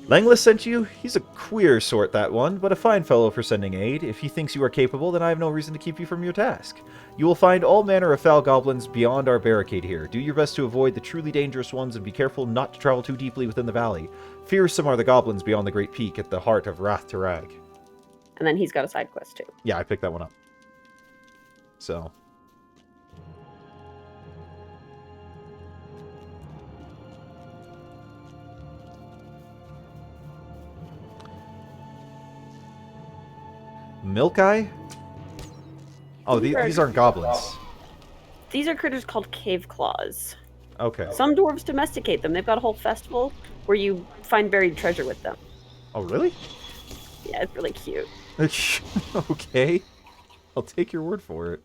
Langless sent you? He's a queer sort, that one, but a fine fellow for sending aid. If he thinks you are capable, then I have no reason to keep you from your task. You will find all manner of foul goblins beyond our barricade here. Do your best to avoid the truly dangerous ones and be careful not to travel too deeply within the valley. Fearsome are the goblins beyond the Great Peak at the heart of Wrath to Rag. And then he's got a side quest too. Yeah, I picked that one up. So... Milk Eye? Oh, these aren't goblins. These are critters called cave claws. Okay. Some dwarves domesticate them. They've got a whole festival where you find buried treasure with them. Oh, really? Yeah, it's really cute. Okay. I'll take your word for it.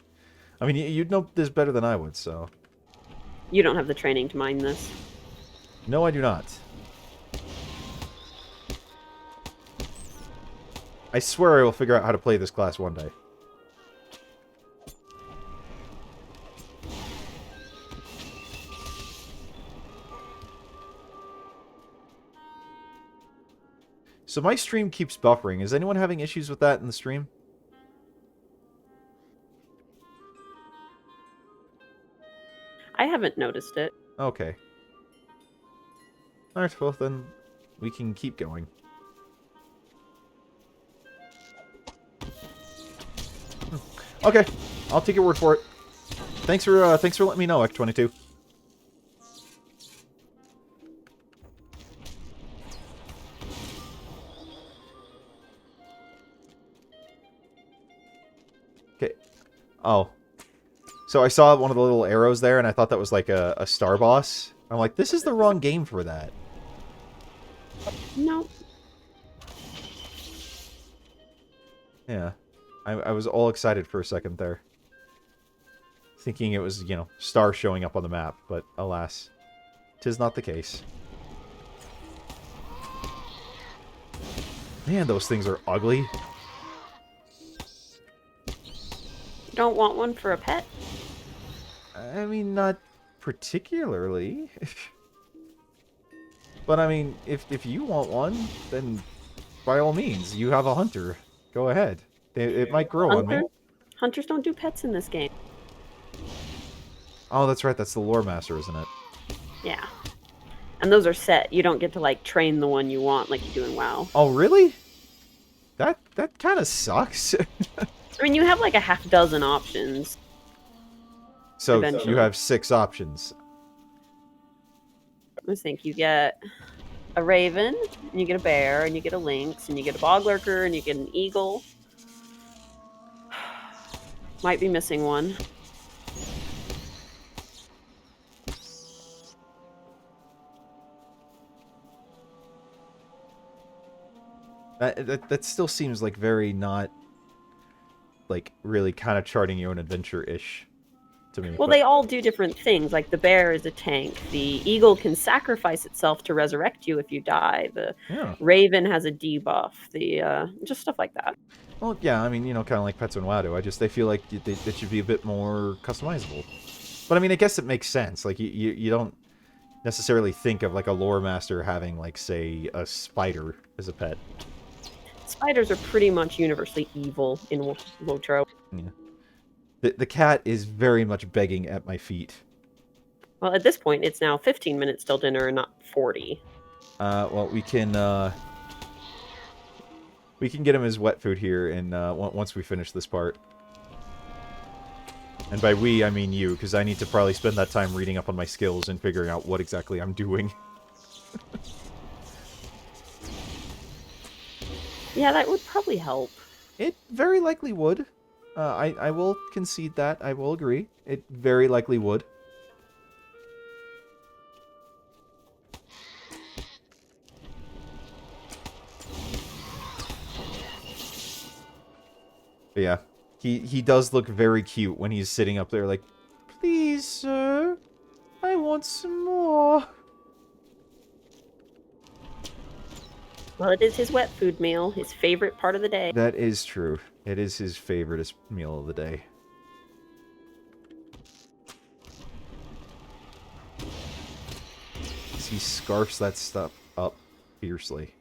I mean, you'd know this better than I would, so... You don't have the training to mine this. No, I do not. I swear I will figure out how to play this class one day. So my stream keeps buffering. Is anyone having issues with that in the stream? I haven't noticed it. Okay. Alright, well then we can keep going. Okay, I'll take your word for it. Thanks for letting me know, X22. Okay. Oh. So I saw one of the little arrows there, and I thought that was like a star boss. I'm like, this is the wrong game for that. No. Yeah. I was all excited for a second there. Thinking it was, you know, stars showing up on the map, but alas, 'tis not the case. Man, those things are ugly. You don't want one for a pet? I mean, not particularly. But I mean, if you want one, then by all means, you have a hunter. Go ahead. It might grow on me. Hunters don't do pets in this game. Oh, that's right. That's the lore master, isn't it? Yeah. And those are set. You don't get to, like, train the one you want like you do in WoW. Oh, really? That kind of sucks. I mean, you have, like, a half dozen options. So Eventually. you have 6 options. Let's think. You get a raven, and you get a bear, and you get a lynx, and you get a bog lurker, and you get an eagle. Might be missing one. That still seems like very not, like, really kind of charting your own adventure-ish to me. Well, but... they all do different things. Like, the bear is a tank. The eagle can sacrifice itself to resurrect you if you die. The raven has a debuff. Just stuff like that. Well, yeah, I mean, you know, kind of like Pets and WoW do. They feel like they should be a bit more customizable. But I mean, I guess it makes sense. Like, you don't necessarily think of, like, a lore master having, like, say, a spider as a pet. Spiders are pretty much universally evil in LOTRO. Yeah. The cat is very much begging at my feet. Well, at this point, it's now 15 minutes till dinner and not 40. Well, we can get him his wet food here, and once we finish this part. And by we, I mean you, because I need to probably spend that time reading up on my skills and figuring out what exactly I'm doing. Yeah, that would probably help. It very likely would. I will concede that. I will agree. It very likely would. But yeah, he does look very cute when he's sitting up there like, please, sir, I want some more. Well, it is his wet food meal, his favorite part of the day. That is true. It is his favorite meal of the day. He scarfs that stuff up fiercely.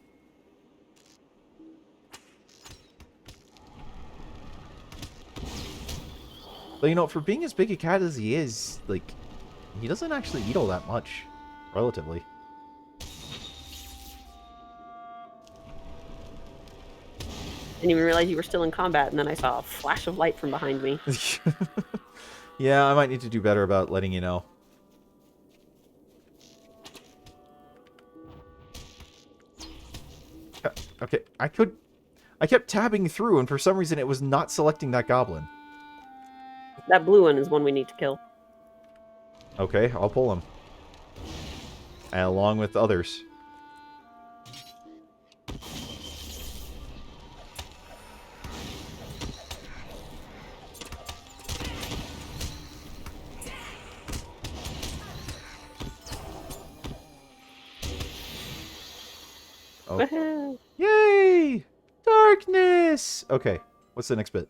But, you know, for being as big a cat as he is, like, he doesn't actually eat all that much, relatively. Didn't even realize you were still in combat, and then I saw a flash of light from behind me. Yeah, I might need to do better about letting you know. Okay, I kept tabbing through, and for some reason it was not selecting that goblin. That blue one is one we need to kill. Okay, I'll pull him. And along with others. Oh. Yay! Darkness! Okay, what's the next bit?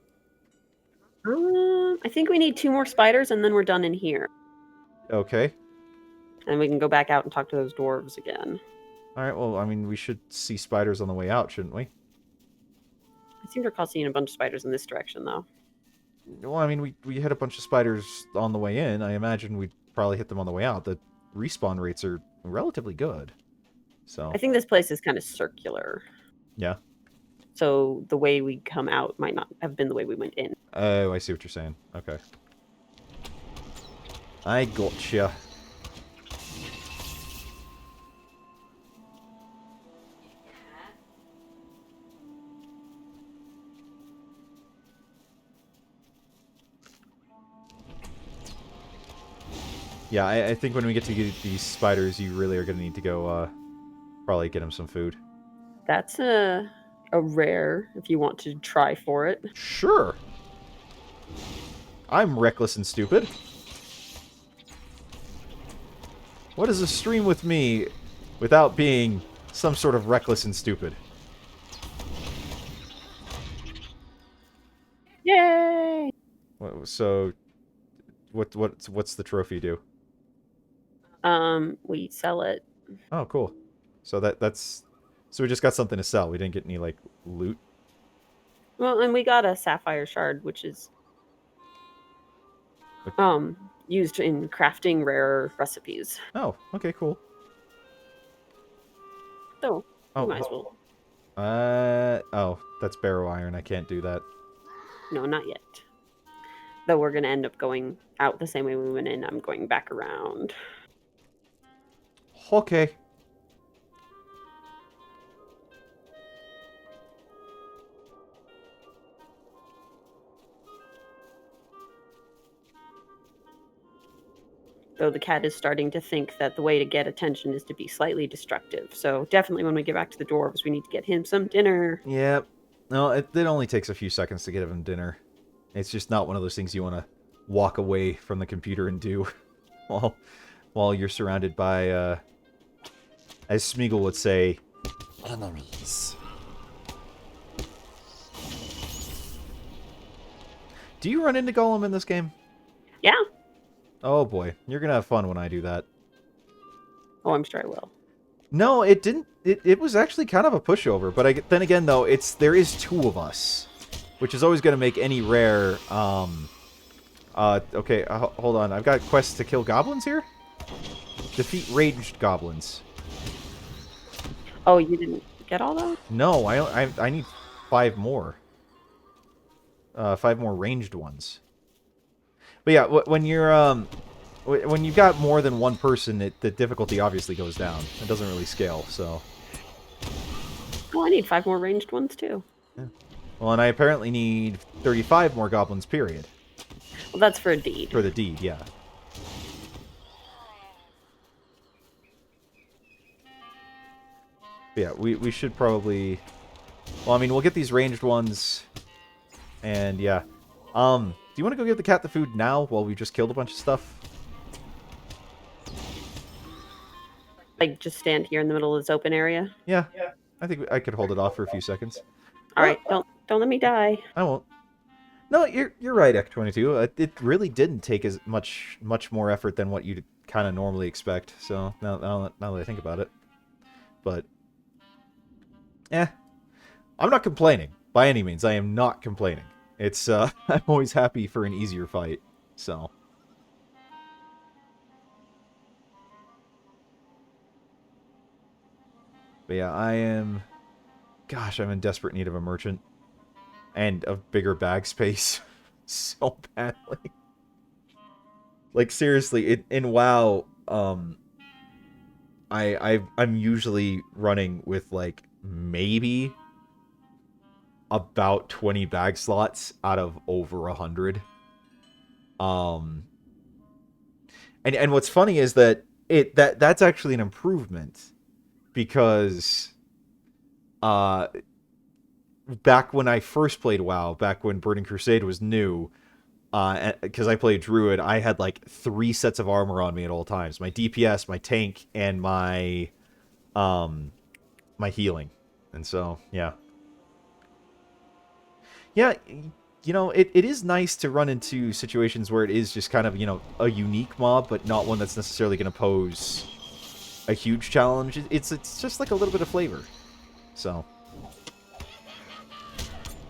I think we need 2 more spiders, and then we're done in here. Okay. And we can go back out and talk to those dwarves again. Alright, well, I mean, we should see spiders on the way out, shouldn't we? I seem to recall seeing a bunch of spiders in this direction, though. Well, I mean, we hit a bunch of spiders on the way in. I imagine we'd probably hit them on the way out. The respawn rates are relatively good. So, I think this place is kind of circular. yeah. So the way we come out might not have been the way we went in. Oh, I see what you're saying. Okay. I gotcha. Yeah, I think when we get to get these spiders, you really are going to need to go, probably get them some food. That's a rare if you want to try for it. Sure. I'm reckless and stupid. What is a stream with me without being some sort of reckless and stupid? Yay! So, what's the trophy do? We sell it. Oh, cool. So so we just got something to sell. We didn't get any like loot. Well, and we got a sapphire shard, which is used in crafting rare recipes. Oh, okay, cool. So, Oh, you might as well. oh, that's barrow iron. I can't do that. No, not yet. Though we're going to end up going out the same way we went in. I'm going back around. Okay. Though the cat is starting to think that the way to get attention is to be slightly destructive. So definitely when we get back to the dwarves, we need to get him some dinner. Yep. No, it only takes a few seconds to get him dinner. It's just not one of those things you want to walk away from the computer and do while you're surrounded by, as Smeagol would say, enemies. Do you run into Gollum in this game? Yeah. Oh boy, you're gonna have fun when I do that. Oh, I'm sure I will. No, it didn't. It was actually kind of a pushover, but then again, though, there is two of us, which is always going to make any rare. Okay, hold on. I've got quests to kill goblins here. Defeat ranged goblins. Oh, you didn't get all those? No, I need 5 more. 5 more ranged ones. But yeah, when you're when you've got more than one person, the difficulty obviously goes down. It doesn't really scale, so. Well, I need 5 more ranged ones, too. Yeah. Well, and I apparently need 35 more goblins, period. Well, that's for a deed. For the deed, yeah. But yeah, we should probably... Well, I mean, we'll get these ranged ones, and yeah. Do you want to go give the cat the food now while we just killed a bunch of stuff? Like, just stand here in the middle of this open area? Yeah. I think I could hold it off for a few seconds. Alright, don't let me die. I won't. No, you're right, Ek22. It really didn't take as much more effort than what you'd kind of normally expect. So now that I think about it, but I'm not complaining by any means. I am not complaining. It's I'm always happy for an easier fight. So. But yeah, I'm in desperate need of a merchant. And of bigger bag space. So badly. Like, seriously, in WoW, I'm usually running with, like, maybe about 20 bag slots out of over 100. And what's funny is that that's actually an improvement. Because back when I first played WoW, back when Burning Crusade was new, because I played Druid, I had like 3 sets of armor on me at all times. My DPS, my tank, and my healing. And so, yeah. Yeah, you know, it is nice to run into situations where it is just kind of, you know, a unique mob, but not one that's necessarily going to pose a huge challenge. It's just like a little bit of flavor. So,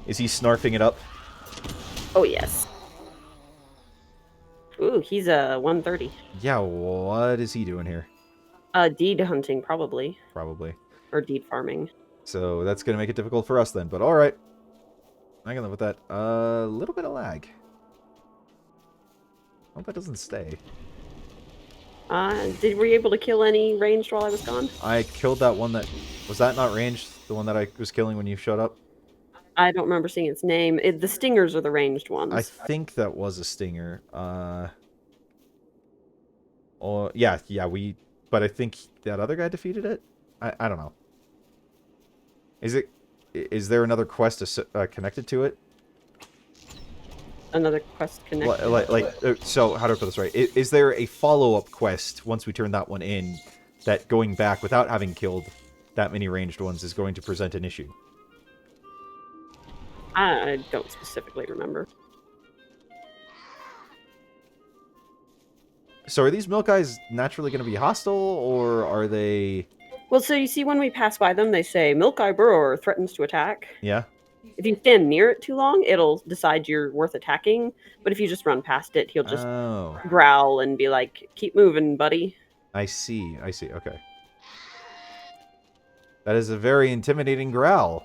is he snarfing it up? Oh yes. Ooh, he's a 130. Yeah, what is he doing here? Deed hunting probably, Probably. or deed farming. So that's gonna make it difficult for us then. But all right, I can live with that. A little bit of lag. Hope that doesn't stay. Were you able to kill any ranged while I was gone? I killed that one that... Was that not ranged? The one that I was killing when you showed up? I don't remember seeing its name. The stingers are the ranged ones. I think that was a stinger. Oh, yeah, we... But I think that other guy defeated it? I don't know. Is there another quest connected to it? Another quest connected. So, how do I put this right? Is there a follow-up quest, once we turn that one in, that going back without having killed that many ranged ones is going to present an issue? I don't specifically remember. So are these milk eyes naturally going to be hostile, or are they... Well, so you see when we pass by them, they say, Milk Eye Burrower threatens to attack. Yeah? If you stand near it too long, it'll decide you're worth attacking. But if you just run past it, he'll just Oh. growl and be like, keep moving, buddy. I see, okay. That is a very intimidating growl,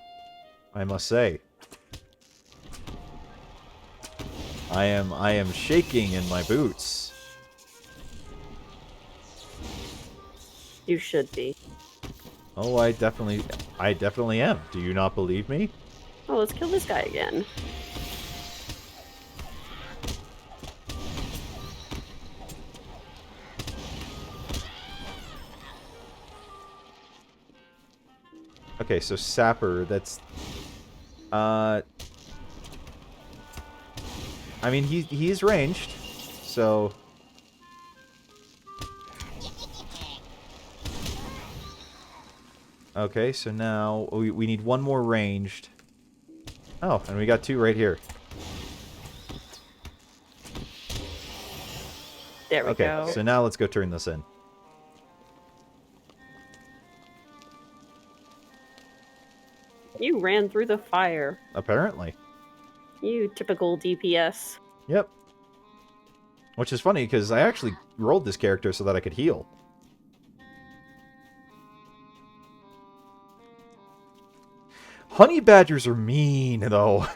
I must say. I am shaking in my boots. You should be. Oh, I definitely am. Do you not believe me? Oh, let's kill this guy again. Okay, so Sapper, that's... I mean, he is ranged, so... Okay, so now we need one more ranged. Oh, and we got two right here. There we go. Okay, so now let's go turn this in. You ran through the fire. Apparently. You typical DPS. Yep. Which is funny, because I actually rolled this character so that I could heal. Honey badgers are mean, though.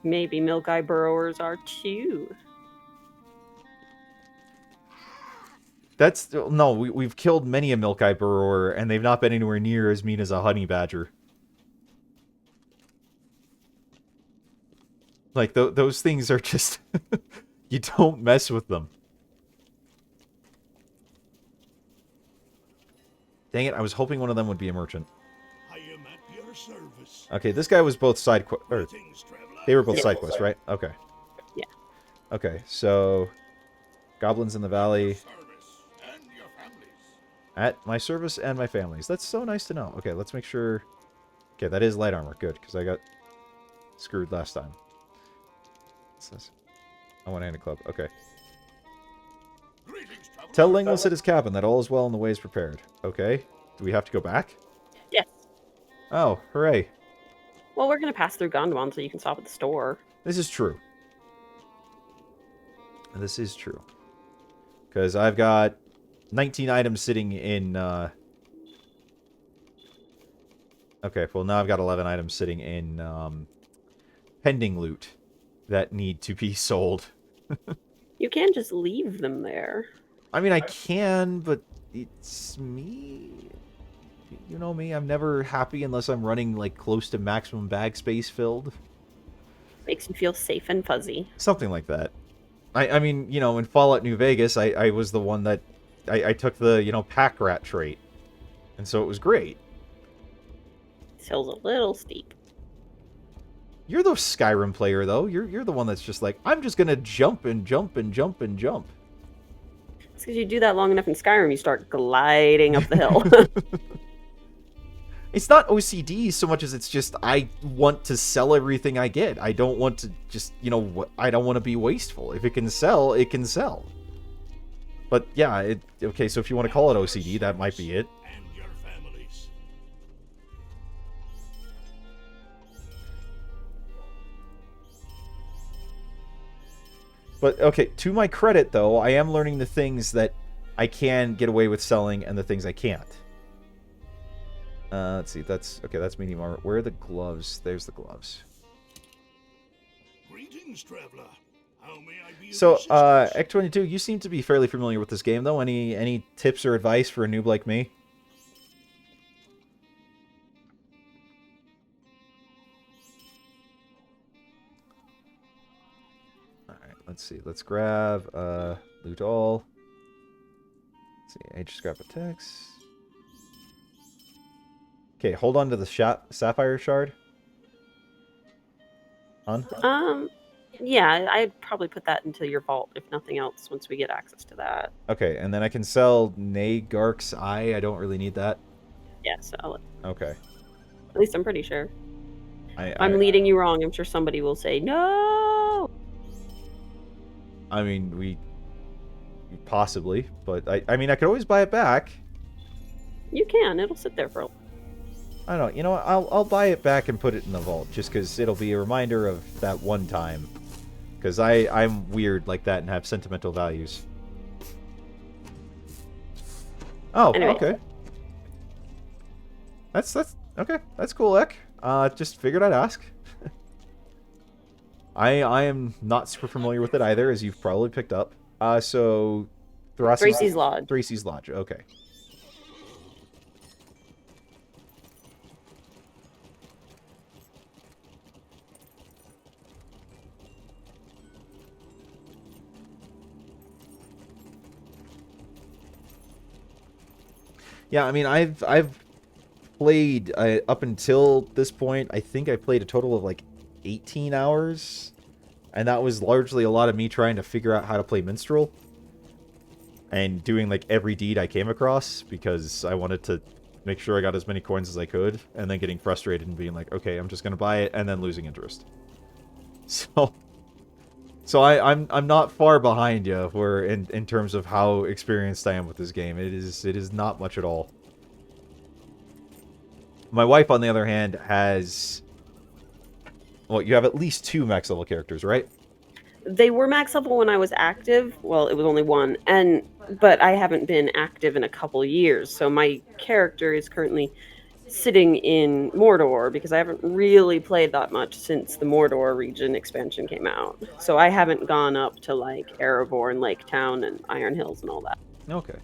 Maybe Milk Eye Burrowers are too. That's... No, we've killed many a milk eye burrower, and they've not been anywhere near as mean as a honey badger. Like, those things are just... you don't mess with them. Dang it, I was hoping one of them would be a merchant. I am at your service. Okay, this guy was both side quests. Greetings, traveler. They were both side quests, right? Okay. Yeah. Okay, so... Goblins in the Valley. Service and your families. At my service and my family's. That's so nice to know. Okay, let's make sure... Okay, that is light armor. Good, because I got screwed last time. What's this? Oh, one-handed club. Okay. Greetings, traveler. Tell Lingless at his cabin that all is well and the way is prepared. Okay. Do we have to go back? Yes. Oh, hooray. Well, we're going to pass through Gondwan so you can stop at the store. This is true. This is true. Because I've got 19 items sitting in... Okay, well now I've got 11 items sitting in pending loot that need to be sold. You can just leave them there. I mean, I can, but it's me. You know me, I'm never happy unless I'm running, like, close to maximum bag space filled. Makes you feel safe and fuzzy. Something like that. I mean, you know, in Fallout New Vegas, I was the one that... I took the, you know, pack rat trait. And so it was great. This hill's a little steep. You're the Skyrim player, though. You're the one that's just like, I'm just gonna jump and jump and jump and jump. It's because you do that long enough in Skyrim, you start gliding up the hill. It's not OCD so much as it's just, I want to sell everything I get. I don't want to just, you know, I don't want to be wasteful. If it can sell, it can sell. But yeah, okay, so if you want to call it OCD, that might be it. And your families. But, okay, to my credit, though, I am learning the things that I can get away with selling and the things I can't. Let's see, that's medium armor. Where are the gloves? There's the gloves. Greetings, traveler. How may I be of So, assistance? Ek22, you seem to be fairly familiar with this game, though. Any tips or advice for a noob like me? Alright, let's see. Let's grab, loot all. Let's see, Age Scrap Attacks. Okay, hold on to the Sapphire Shard. On? Yeah, I'd probably put that into your vault, if nothing else, once we get access to that. Okay, and then I can sell Nagark's Eye. I don't really need that. Yeah, so Okay. at least I'm pretty sure. I'm I'm leading you wrong. I'm sure somebody will say, no! I mean, possibly, but I mean, I could always buy it back. You can. It'll sit there for a I don't know. You know what? I'll buy it back and put it in the vault, just because it'll be a reminder of that one time. Because I'm weird like that and have sentimental values. Oh, Anyway. okay. That's okay. That's cool, Ek. Just figured I'd ask. I am not super familiar with it either, as you've probably picked up. So Thracy's Lodge. Thracy's Lodge. Okay. Yeah, I mean, I've played up until this point. I think I played a total of like 18 hours, and that was largely a lot of me trying to figure out how to play Minstrel and doing like every deed I came across because I wanted to make sure I got as many coins as I could, and then getting frustrated and being like, okay, I'm just gonna buy it, and then losing interest. So I'm not far behind you where in terms of how experienced I am with this game. It is not much at all. My wife, on the other hand, has... Well, you have at least 2 max level characters, right? They were max level when I was active. Well, it was only one, but I haven't been active in a couple years. So my character is currently sitting in Mordor because I haven't really played that much since the Mordor region expansion came out. So I haven't gone up to like Erebor and Lake Town and Iron Hills and all that. Okay.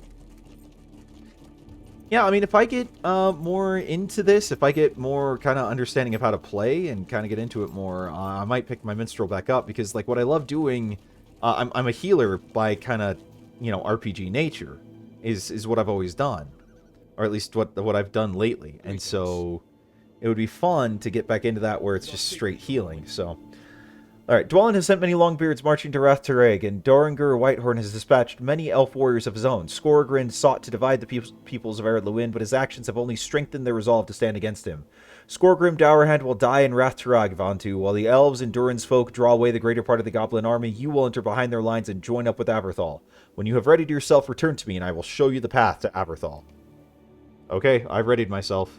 Yeah, I mean, if I get more into this, if I get more kind of understanding of how to play and kind of get into it more, I might pick my Minstrel back up because, like, what I love doing, I'm a healer by kind of, you know, RPG nature, is what I've always done, or at least what I've done lately, and so it would be fun to get back into that where it's just straight healing. So. Alright, Dwellin has sent many Longbeards marching to Rath Tareg, and Doringer Whitehorn has dispatched many elf warriors of his own. Skorgrin sought to divide the peoples of Ered Luin, but his actions have only strengthened their resolve to stand against him. Skorgrim Dourhand will die in Rath Tareg, Vantu, while the elves and Durin's folk draw away the greater part of the goblin army. You will enter behind their lines and join up with Aberthal. When you have readied yourself, return to me, and I will show you the path to Aberthal. Okay, I've readied myself.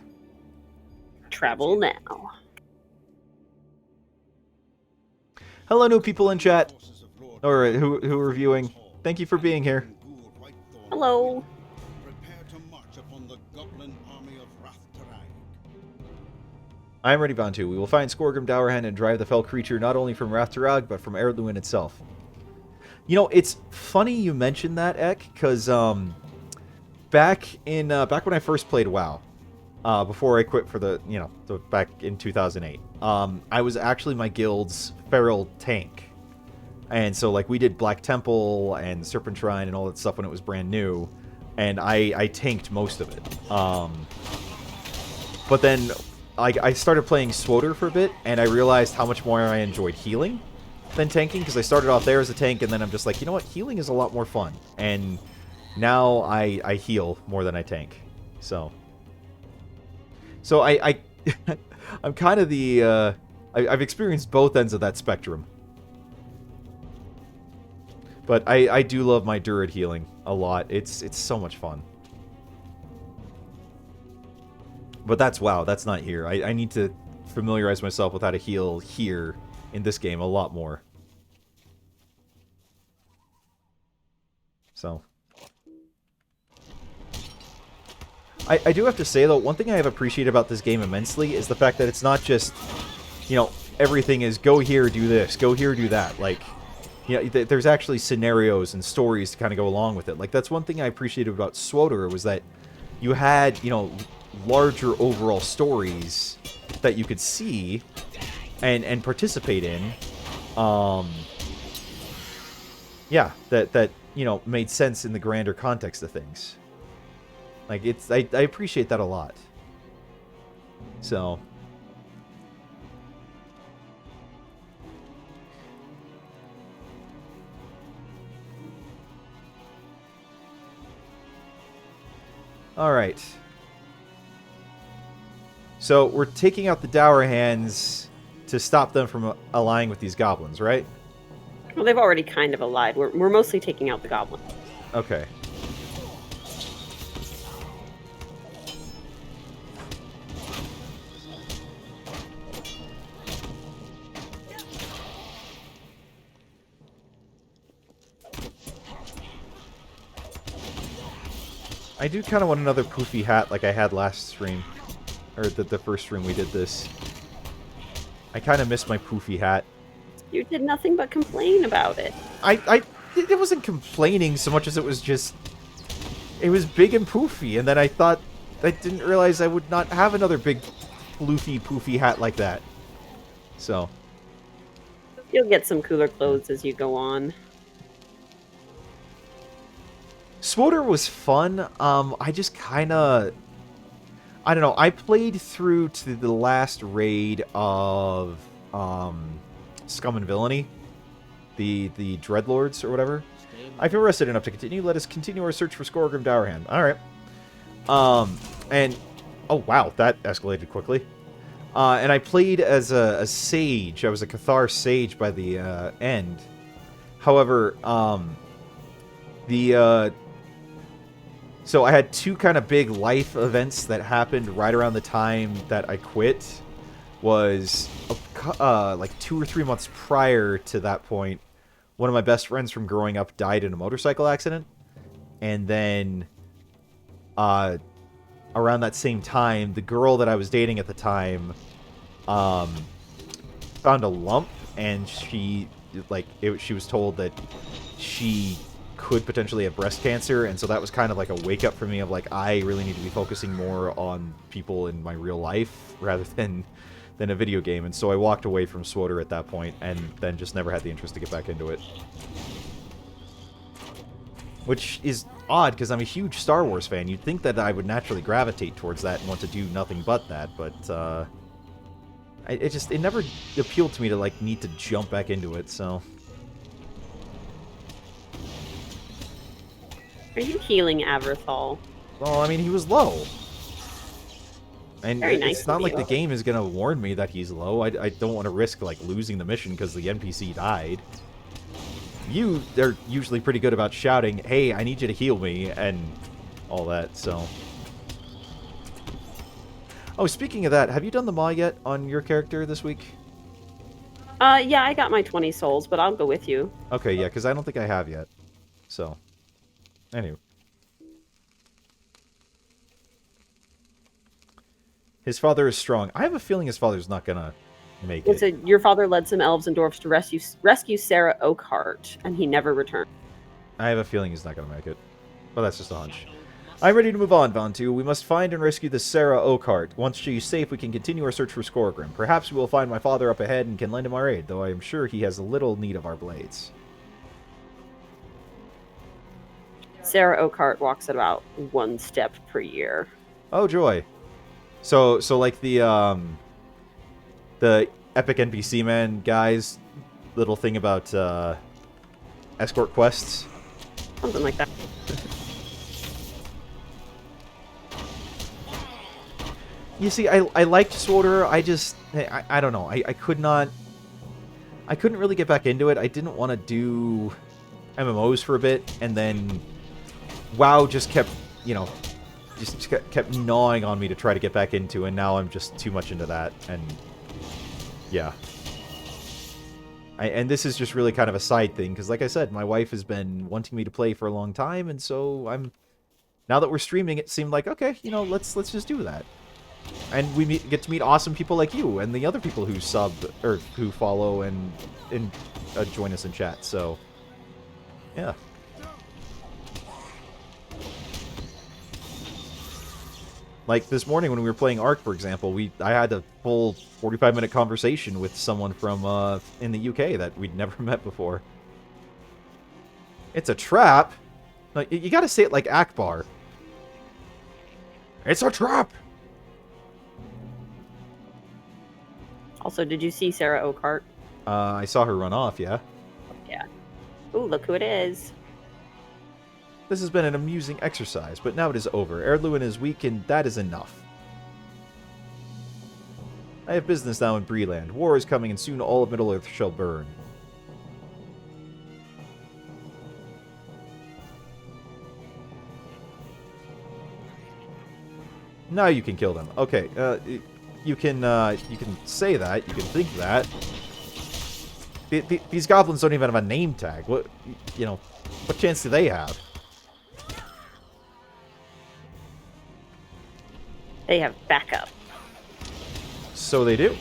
Travel now. Hello, new people in chat, or who are viewing. Thank you for being here. Hello. Prepare to march upon the goblin army of Rath Tareg. I am ready, Vantu. We will find Skorgrim Dourhand and drive the fell creature not only from Rath Tareg, but from Ered Luin itself. You know, it's funny you mentioned that, Ek, because back when I first played WoW, before I quit for back in 2008, I was actually my guild's feral tank. And so, like, we did Black Temple and Serpent Shrine and all that stuff when it was brand new, and I tanked most of it. But then I started playing Swoter for a bit, and I realized how much more I enjoyed healing than tanking, because I started off there as a tank, and then I'm just like, you know what, healing is a lot more fun. And now I heal more than I tank. So I'm kind of I've experienced both ends of that spectrum. But I do love my Druid healing a lot. It's so much fun. But that's WoW. That's not here. I need to familiarize myself with how to heal here in this game a lot more. So. I do have to say, though, one thing I have appreciated about this game immensely is the fact that it's not just, you know, everything is go here, do this, go here, do that. Like, you know, there's actually scenarios and stories to kind of go along with it. Like, that's one thing I appreciated about SWTOR was that you had, you know, larger overall stories that you could see and participate in. Yeah, that you know, made sense in the grander context of things. Like, it's I appreciate that a lot. So. Alright. So, we're taking out the Dour Hands to stop them from allying with these goblins, right? Well, they've already kind of allied. We're mostly taking out the goblin. Okay. I do kind of want another poofy hat like I had last stream. Or the first stream we did this. I kind of miss my poofy hat. You did nothing but complain about it. It wasn't complaining so much as it was just... It was big and poofy, and then I thought... I didn't realize I would not have another big floofy poofy hat like that. So... You'll get some cooler clothes as you go on. SWTOR was fun. I just kind of... I don't know. I played through to the last raid of Scum and Villainy. The Dreadlords or whatever. I feel rested enough to continue. Let us continue our search for Skorgrim Dourhand. Alright. And... Oh, wow. That escalated quickly. And I played as a sage. I was a Cathar sage by the end. However, so I had two kind of big life events that happened right around the time that I quit. Was like 2 or 3 months prior to that point, one of my best friends from growing up died in a motorcycle accident. And then around that same time, the girl that I was dating at the time found a lump, and she was told that she could potentially have breast cancer, and so that was kind of like a wake up for me of like, I really need to be focusing more on people in my real life rather than a video game. And so I walked away from SWTOR at that point, and then just never had the interest to get back into it. Which is odd, because I'm a huge Star Wars fan. You'd think that I would naturally gravitate towards that and want to do nothing but that, but it never appealed to me to like need to jump back into it, so... Are you healing Averthal? Well, I mean, he was low. And Very nice it's not of like you. the game is going to warn me that he's low. I don't want to risk, like, losing the mission because the NPC died. They're usually pretty good about shouting, hey, I need you to heal me, and all that, so... Oh, speaking of that, have you done the Maw yet on your character this week? Yeah, I got my 20 souls, but I'll go with you. Okay, yeah, because I don't think I have yet. So... Anyway. His father is strong. I have a feeling his father's not gonna make it. So your father led some elves and dwarfs to rescue Sarah Oakhart, and he never returned. I have a feeling he's not gonna make it. But that's just a hunch. I'm ready to move on, Vontu. We must find and rescue the Sarah Oakhart. Once she is safe, we can continue our search for Skorgrim. Perhaps we will find my father up ahead and can lend him our aid, though I am sure he has little need of our blades. Sarah Oakhart walks at about 1 step per year. Oh, joy. So like the epic NPC man guy's little thing about escort quests. Something like that. You see, I liked SWTOR. I don't know. I couldn't really get back into it. I didn't want to do MMOs for a bit, and then WoW just kept, you know, just kept gnawing on me to try to get back into, and now I'm just too much into that, and yeah. And this is just really kind of a side thing, because like I said, my wife has been wanting me to play for a long time, and so now that we're streaming, it seemed like, okay, you know, let's just do that. And we get to meet awesome people like you, and the other people who sub, or who follow and join us in chat, so, yeah. Like this morning when we were playing Ark, for example, I had a full 45-minute conversation with someone from in the UK that we'd never met before. It's a trap. Like, you gotta say it like Akbar. It's a trap. Also, did you see Sarah Oakart? I saw her run off. Yeah. Yeah. Ooh, look who it is. This has been an amusing exercise, but now it is over. Erdluin is weak, and that is enough. I have business now in Breeland. War is coming, and soon all of Middle-earth shall burn. Now you can kill them. Okay, you can say that. You can think that. These goblins don't even have a name tag. What, you know, what chance do they have? They have backup. So they do.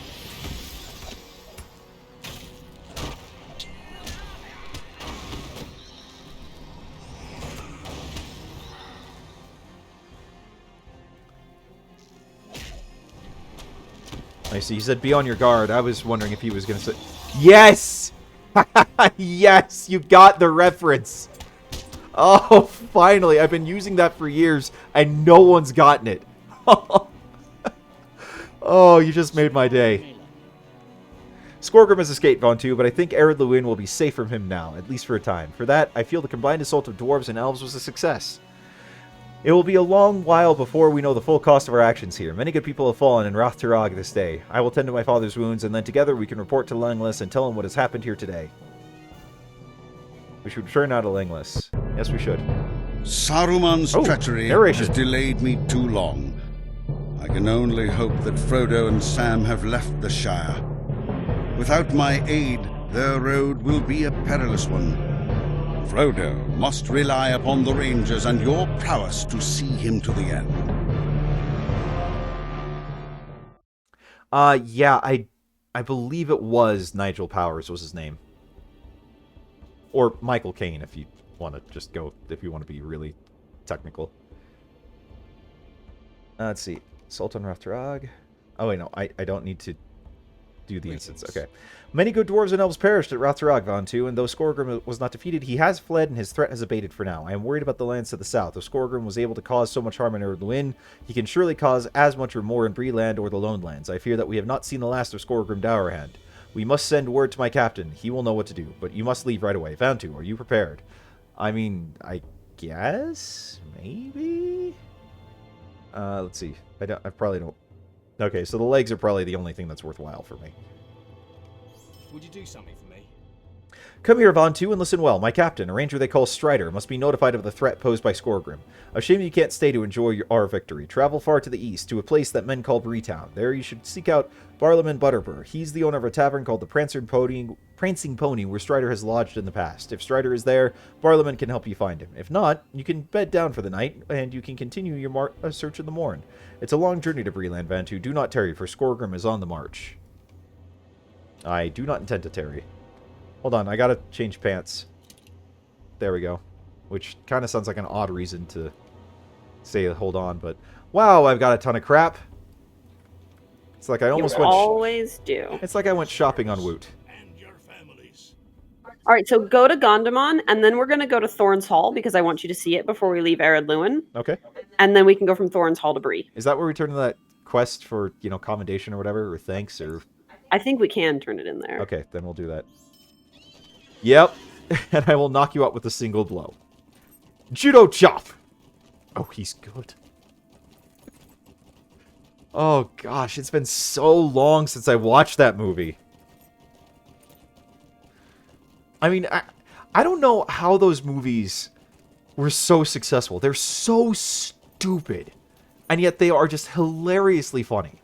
I see. He said, be on your guard. I was wondering if he was going to say... Yes! Yes! You got the reference! Oh, finally. I've been using that for years, and no one's gotten it. Oh, you just made my day. Skorgrim has escaped Von 2, but I think Erdluin will be safe from him now, at least for a time. For that, I feel the combined assault of dwarves and elves was a success. It will be a long while before we know the full cost of our actions here. Many good people have fallen in Rath Tirag this day. I will tend to my father's wounds, and then together we can report to Langlis and tell him what has happened here today. We should return now to Langlis. Yes, we should. Saruman's treachery narration. has delayed me too long. I can only hope that Frodo and Sam have left the Shire. Without my aid, their road will be a perilous one. Frodo must rely upon the Rangers and your prowess to see him to the end. Yeah, I believe it was Nigel Powers was his name. Or Michael Caine, if you want to just go, if you want to be really technical. Let's see. Sultan Raftarag. Oh, wait, no. I don't need to do the instance. Okay. Many good dwarves and elves perished at Raftarag, Von 2, and though Skorgrim was not defeated, he has fled and his threat has abated for now. I am worried about the lands to the south. If Skorgrim was able to cause so much harm in Erdluin, he can surely cause as much or more in Breeland or the Lone Lands. I fear that we have not seen the last of Skorgrim Dourhand. We must send word to my captain. He will know what to do, but you must leave right away. Von 2, are you prepared? I mean, I guess? Maybe? Let's see. I probably don't... Okay, so the legs are probably the only thing that's worthwhile for me. Would you do something for me? Come here, Von 2, and listen well. My captain, a ranger they call Strider, must be notified of the threat posed by Skorgrim. A shame you can't stay to enjoy our victory. Travel far to the east, to a place that men call Breetown. There you should seek out Barlaman Butterbur. He's the owner of a tavern called the Prancing Pony, where Strider has lodged in the past. If Strider is there, Barlaman can help you find him. If not, you can bed down for the night, and you can continue your search in the morn. It's a long journey to Breeland, Von 2. Do not tarry, for Skorgrim is on the march. I do not intend to tarry. Hold on, I gotta change pants. There we go. Which kind of sounds like an odd reason to say hold on, but... Wow, I've got a ton of crap. It's like I almost went... always do. It's like I went shopping on Woot. And your families. All right, so go to Gondamon, and then we're going to go to Thorn's Hall, because I want you to see it before we leave Eredluin. Okay. And then we can go from Thorn's Hall to Bree. Is that where we turn to that quest for, you know, commendation or whatever, or thanks, or... I think we can turn it in there. Okay, then we'll do that. Yep, and I will knock you out with a single blow. Judo chop! Oh, he's good. Oh, gosh, it's been so long since I watched that movie. I mean, I don't know how those movies were so successful. They're so stupid. And yet they are just hilariously funny.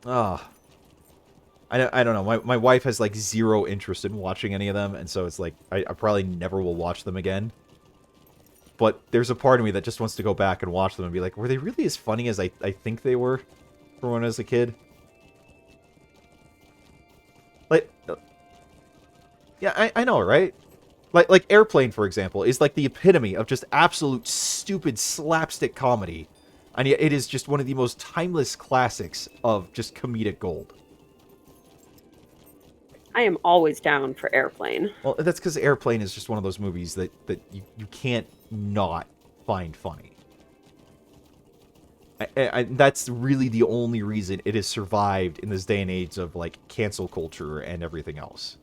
Ah. I don't know. My wife has, like, zero interest in watching any of them, and so it's like, I probably never will watch them again. But there's a part of me that just wants to go back and watch them and be like, were they really as funny as I think they were for when I was a kid? Like, yeah, I know, right? Like Airplane, for example, is like the epitome of just absolute stupid slapstick comedy. And yet it is just one of the most timeless classics of just comedic gold. I am always down for Airplane. Well, that's because Airplane is just one of those movies that you can't not find funny. That's really the only reason it has survived in this day and age of, like, cancel culture and everything else.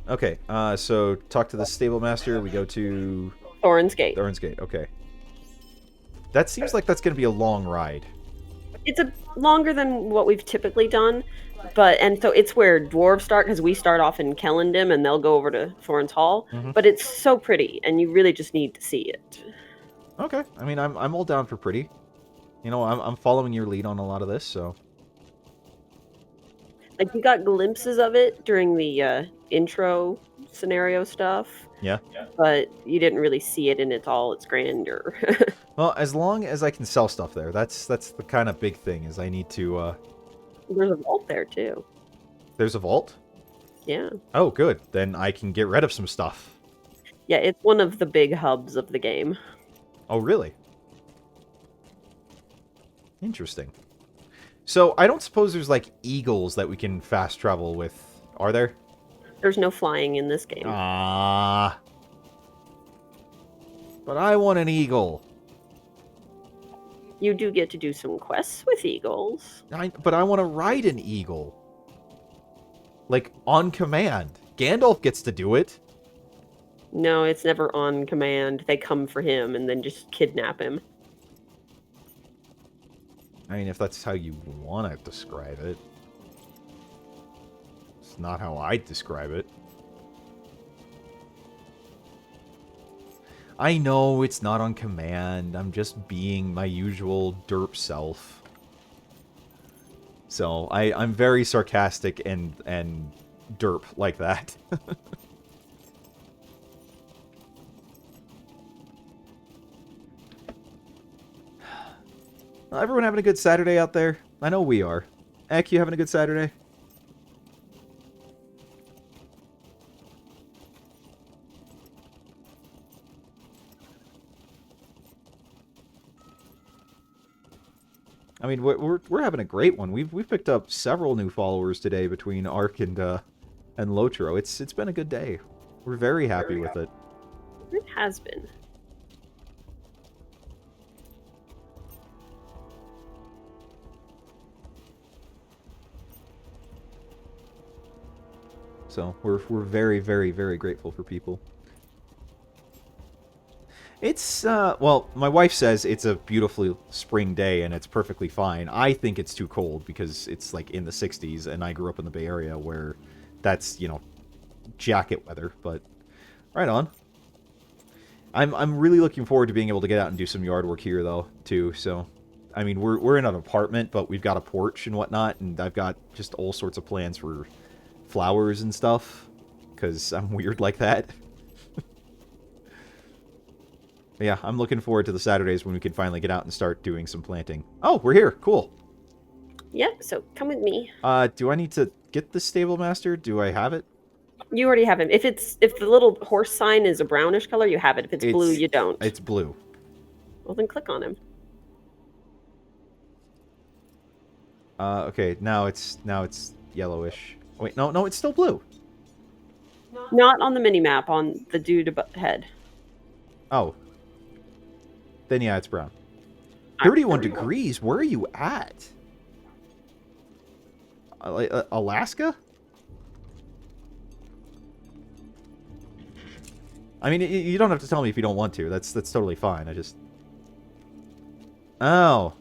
Okay, so talk to the stable master. We go to Thorin's Gate. Thorin's Gate, okay. That seems like that's going to be a long ride. It's a longer than what we've typically done, and so it's where dwarves start, because we start off in Kellendim and they'll go over to Thorin's Hall. Mhm. But it's so pretty, and you really just need to see it. Okay, I mean, I'm all down for pretty. You know, I'm following your lead on a lot of this, so... Like, you got glimpses of it during the intro scenario stuff. Yeah. But you didn't really see it in all its grandeur. Well, as long as I can sell stuff there, that's the kind of big thing, is I need to, There's a vault there, too. There's a vault? Yeah. Oh, good. Then I can get rid of some stuff. Yeah, it's one of the big hubs of the game. Oh, really? Interesting. So, I don't suppose there's, like, eagles that we can fast travel with, are there? There's no flying in this game. Ah. But I want an eagle. You do get to do some quests with eagles. But I want to ride an eagle. Like, on command. Gandalf gets to do it. No, it's never on command. They come for him and then just kidnap him. I mean, if that's how you want to describe it. It's not how I describe it. I know it's not on command. I'm just being my usual derp self. So, I'm very sarcastic and derp like that. Everyone having a good Saturday out there? I know we are. Ek, you having a good Saturday? I mean, we're having a great one. We've picked up several new followers today between Ark and LOTRO. It's been a good day. We're very happy with it. It has been. So we're very, very, very grateful for people. It's, well, my wife says it's a beautiful spring day and it's perfectly fine. I think it's too cold because it's, like, in the 60s and I grew up in the Bay Area where that's, you know, jacket weather, but right on. I'm really looking forward to being able to get out and do some yard work here, though, too, so... I mean, we're in an apartment, but we've got a porch and whatnot, and I've got just all sorts of plans for flowers and stuff, because I'm weird like that. Yeah, I'm looking forward to the Saturdays when we can finally get out and start doing some planting. Oh, we're here. Cool. Yep, so come with me. Do I need to get the stable master? Do I have it? You already have him. If the little horse sign is a brownish color, you have it. If it's blue, you don't. It's blue. Well, then click on him. Okay, now it's yellowish. Wait, no, it's still blue. Not on the mini-map, on the dude head. Oh. Then yeah, it's brown. 31 degrees? Where are you at? Alaska? I mean, you don't have to tell me if you don't want to. That's totally fine. I just... Oh.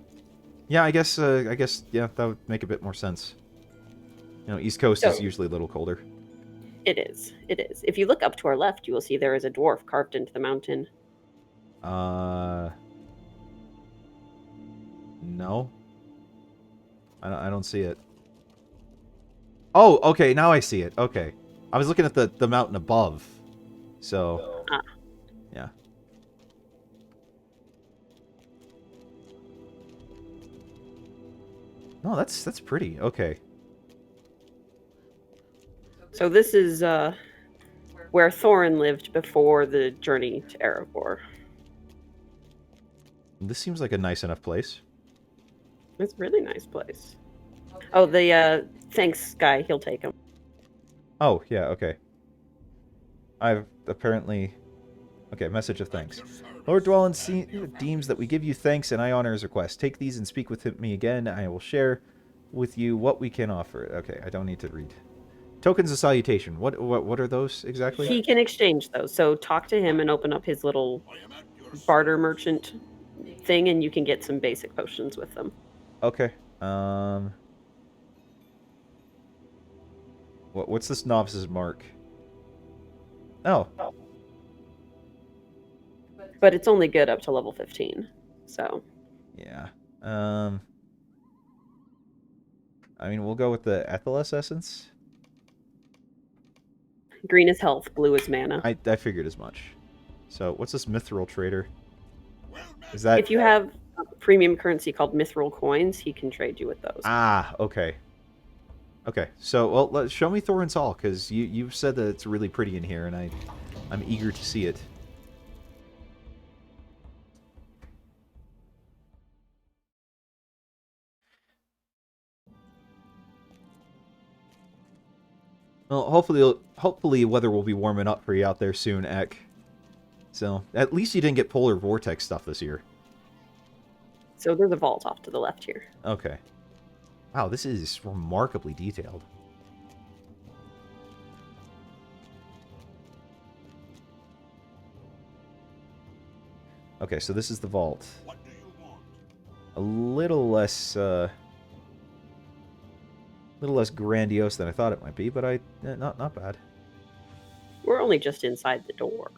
Yeah, I guess, yeah, that would make a bit more sense. You know, East Coast is usually a little colder. It is. It is. If you look up to our left, you will see there is a dwarf carved into the mountain. No. I don't see it. Oh, okay, now I see it. Okay. I was looking at the mountain above. So, yeah. No, that's pretty. Okay. So this is where Thorin lived before the journey to Erebor. This seems like a nice enough place. It's a really nice place. Oh, the thanks guy, he'll take him. Oh, yeah, okay. I've apparently... Okay, message of thanks. Lord Dwellin deems that we give you thanks and I honor his request. Take these and speak with me again. I will share with you what we can offer. Okay, I don't need to read. Tokens of salutation. What are those exactly? He can exchange those. So talk to him and open up his little barter merchant thing and you can get some basic potions with them. Okay. What's this novice's mark? Oh. But it's only good up to level 15. So. Yeah. I mean, we'll go with the Ethelas essence. Green is health, blue is mana. I figured as much. So, what's this mithril trader? Is that... If you have a premium currency called mithril coins, he can trade you with those. Ah, okay. Okay, so, well, show me Thorin's Hall, because you've said that it's really pretty in here, and I'm eager to see it. Well, hopefully weather will be warming up for you out there soon, Ek. So, at least you didn't get polar vortex stuff this year. So there's a vault off to the left here. Okay. Wow, this is remarkably detailed. Okay, so this is the vault. What do you want? A little less grandiose than I thought it might be, but not bad. We're only just inside the door.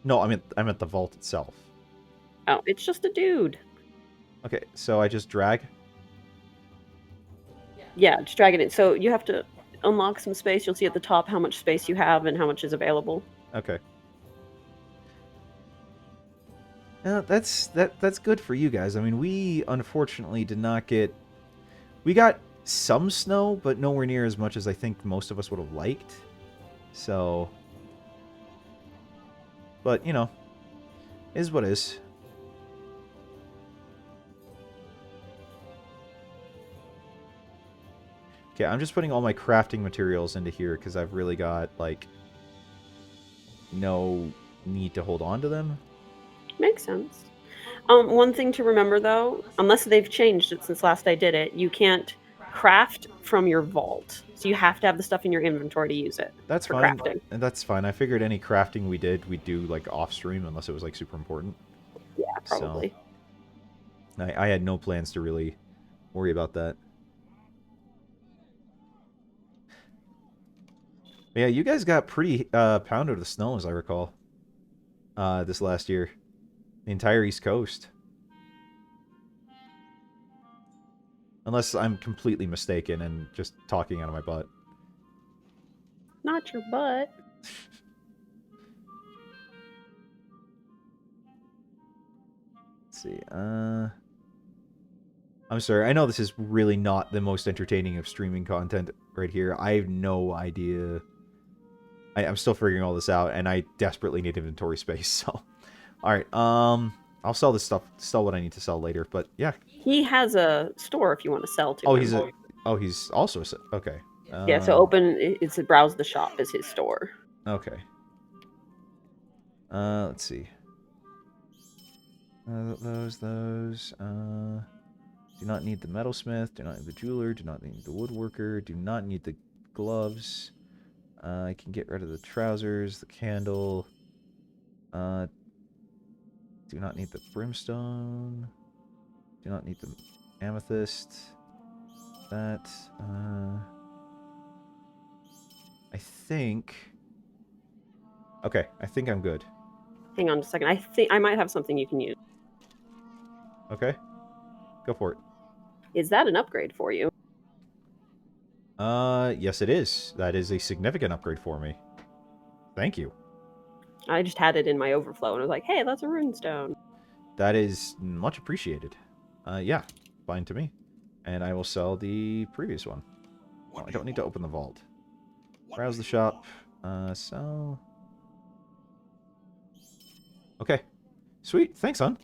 No, I meant the vault itself. Oh, it's just a dude. Okay, so I just drag. Yeah, just drag it in. So you have to unlock some space. You'll see at the top how much space you have and how much is available. Okay. That's good for you guys. I mean, we unfortunately did not get... We got some snow, but nowhere near as much as I think most of us would have liked. So... But, you know, is what is. Okay, I'm just putting all my crafting materials into here because I've really got, like, no need to hold on to them. Makes sense. One thing to remember, though, unless they've changed it since last I did it, you can't craft from your vault. So you have to have the stuff in your inventory to use it. That's for fine. Crafting. And that's fine. I figured any crafting we'd do, like, off-stream unless it was, like, super important. Yeah, probably. So, I had no plans to really worry about that. But yeah, you guys got pretty pounded with snow, as I recall, this last year. The entire East Coast. Unless I'm completely mistaken and just talking out of my butt. Not your butt. Let's see. I'm sorry. I know this is really not the most entertaining of streaming content right here. I have no idea. I'm still figuring all this out, and I desperately need inventory space, so... Alright, I'll sell this stuff, sell what I need to sell later, but yeah. He has a store if you want to sell to Oh, him. he's also... Okay. Yeah, so open... It's a browse the shop is his store. Okay. Let's see. Those. Do not need the metalsmith, do not need the jeweler, do not need the woodworker, do not need the gloves. I can get rid of the trousers, the candle. Do not need the brimstone. Do not need the amethyst. That, I think... Okay, I think I'm good. Hang on just a second. I think I might have something you can use. Okay. Go for it. Is that an upgrade for you? Yes it is. That is a significant upgrade for me. Thank you. I just had it in my overflow and I was like, hey, that's a runestone. That is much appreciated. Yeah, fine to me. And I will sell the previous one. Oh, I don't need to open the vault. Browse the shop. Sell. Okay. Sweet. Thanks, hon.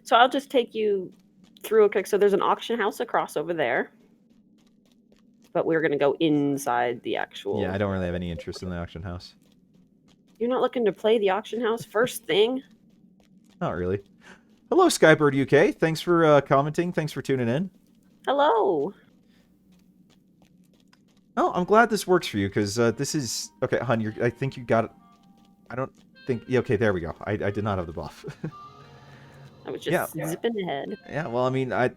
So I'll just take you through a quick. So there's an auction house across over there. But we're going to go inside the actual... Yeah, I don't really have any interest in the auction house. You're not looking to play the auction house first thing? Not really. Hello, Skybird UK. Thanks for commenting. Thanks for tuning in. Hello. Oh, I'm glad this works for you, because this is... Okay, hon, I think you got it. I don't think... Yeah, okay, there we go. I did not have the buff. I was just zipping ahead. Yeah, well, I mean, I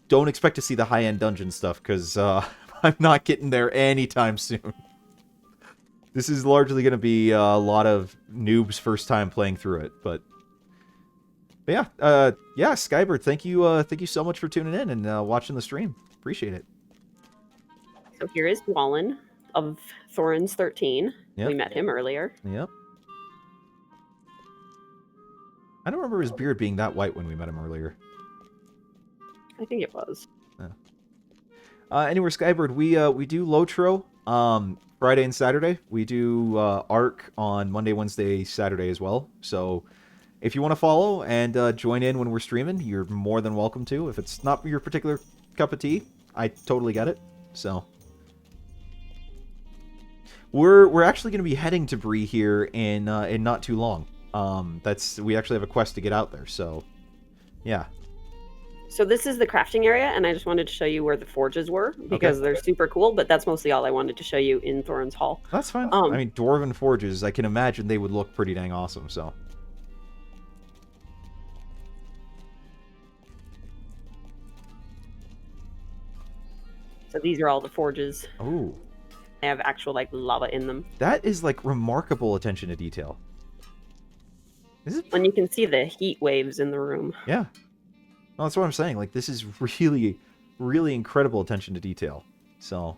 don't expect to see the high-end dungeon stuff, because I'm not getting there anytime soon. This is largely going to be a lot of noobs' first time playing through it, but yeah, Skybird, thank you so much for tuning in and watching the stream. Appreciate it. So here is Wallen of Thorin's 13. Yep. We met him earlier. Yep. I don't remember his beard being that white when we met him earlier. I think it was. Yeah. Anyway, Skybird, we do LOTRO Friday and Saturday. We do Ark on Monday, Wednesday, Saturday as well. So if you want to follow and join in when we're streaming, you're more than welcome to. If it's not your particular cup of tea, I totally get it. So we're actually going to be heading to Bree here in not too long. We actually have a quest to get out there. So yeah. So this is the crafting area, and I just wanted to show you where the forges were, because they're super cool, but that's mostly all I wanted to show you in Thorin's Hall. That's fine. I mean, Dwarven forges, I can imagine they would look pretty dang awesome, so. So these are all the forges. Ooh. They have actual, like, lava in them. That is, like, remarkable attention to detail. Is it? And you can see the heat waves in the room. Yeah. Well, that's what I'm saying. Like, this is really, really incredible attention to detail. So,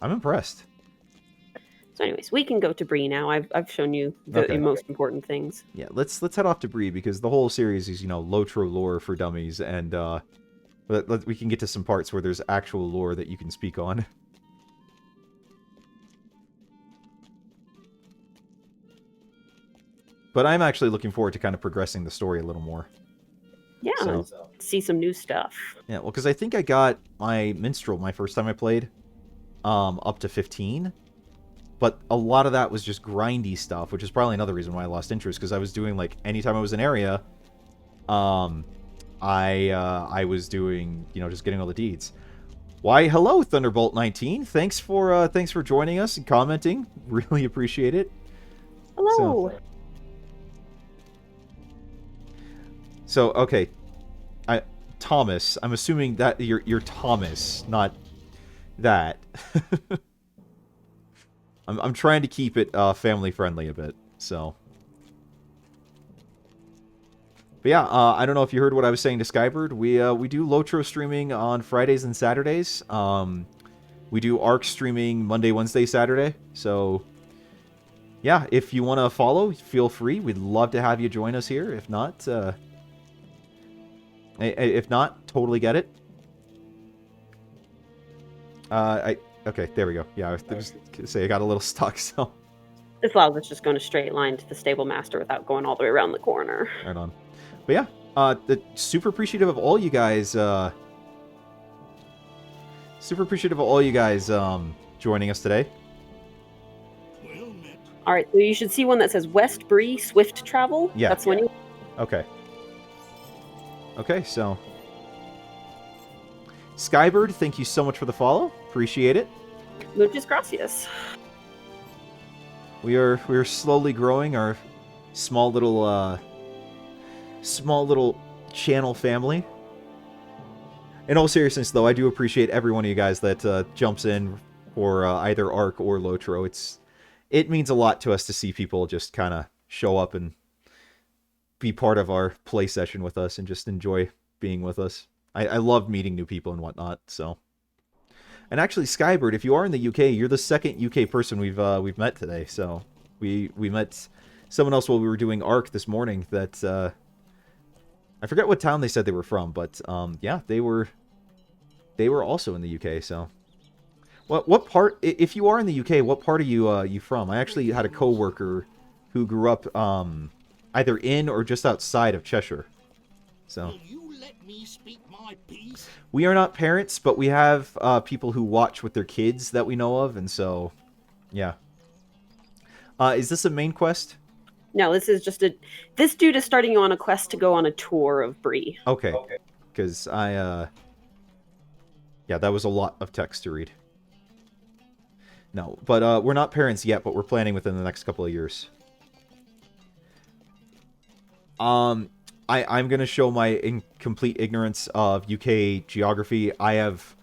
I'm impressed. So anyways, we can go to Bree now. I've shown you the most important things. Yeah, let's head off to Bree, because the whole series is, LOTRO lore for dummies, and we can get to some parts where there's actual lore that you can speak on. But I'm actually looking forward to kind of progressing the story a little more. Yeah, so, see some new stuff. Yeah, well, because I think I got my Minstrel my first time I played up to 15. But a lot of that was just grindy stuff, which is probably another reason why I lost interest, because I was doing, like, anytime I was in area, I was doing, just getting all the deeds. Why, hello, Thunderbolt19. Thanks for joining us and commenting. Really appreciate it. Hello. So okay, Thomas. I'm assuming that you're Thomas, not that. I'm trying to keep it family friendly a bit. So, but yeah, I don't know if you heard what I was saying to Skybird. We do LOTRO streaming on Fridays and Saturdays. We do Ark streaming Monday, Wednesday, Saturday. So, yeah, if you want to follow, feel free. We'd love to have you join us here. If not. Totally get it. Okay, there we go. Yeah, I was gonna say I got a little stuck, so. This allows us just going a straight line to the stable master without going all the way around the corner. Right on. But yeah, super appreciative of all you guys. Super appreciative of all you guys joining us today. Well met. All right, so you should see one that says West Bree Swift Travel. Yeah. That's when you. Okay. Okay, so Skybird, thank you so much for the follow. Appreciate it. Muchas gracias. We are slowly growing our small little channel family. In all seriousness, though, I do appreciate every one of you guys that jumps in for either Ark or LOTRO. It means a lot to us to see people just kind of show up and be part of our play session with us and just enjoy being with us. I love meeting new people and whatnot. So, and actually, Skybird, if you are in the UK, you're the second UK person we've met today. So we met someone else while we were doing Ark this morning. That I forget what town they said they were from, but yeah, they were also in the UK. So, what part? If you are in the UK, what part are you from? I actually had a coworker who grew up either in or just outside of Cheshire. So. Will you let me speak my piece? We are not parents, but we have people who watch with their kids that we know of, and so, yeah. Is this a main quest? No, this is just this dude is starting you on a quest to go on a tour of Bree. Okay. Because yeah, that was a lot of text to read. No, but we're not parents yet, but we're planning within the next couple of years. I'm going to show my incomplete ignorance of UK geography. I have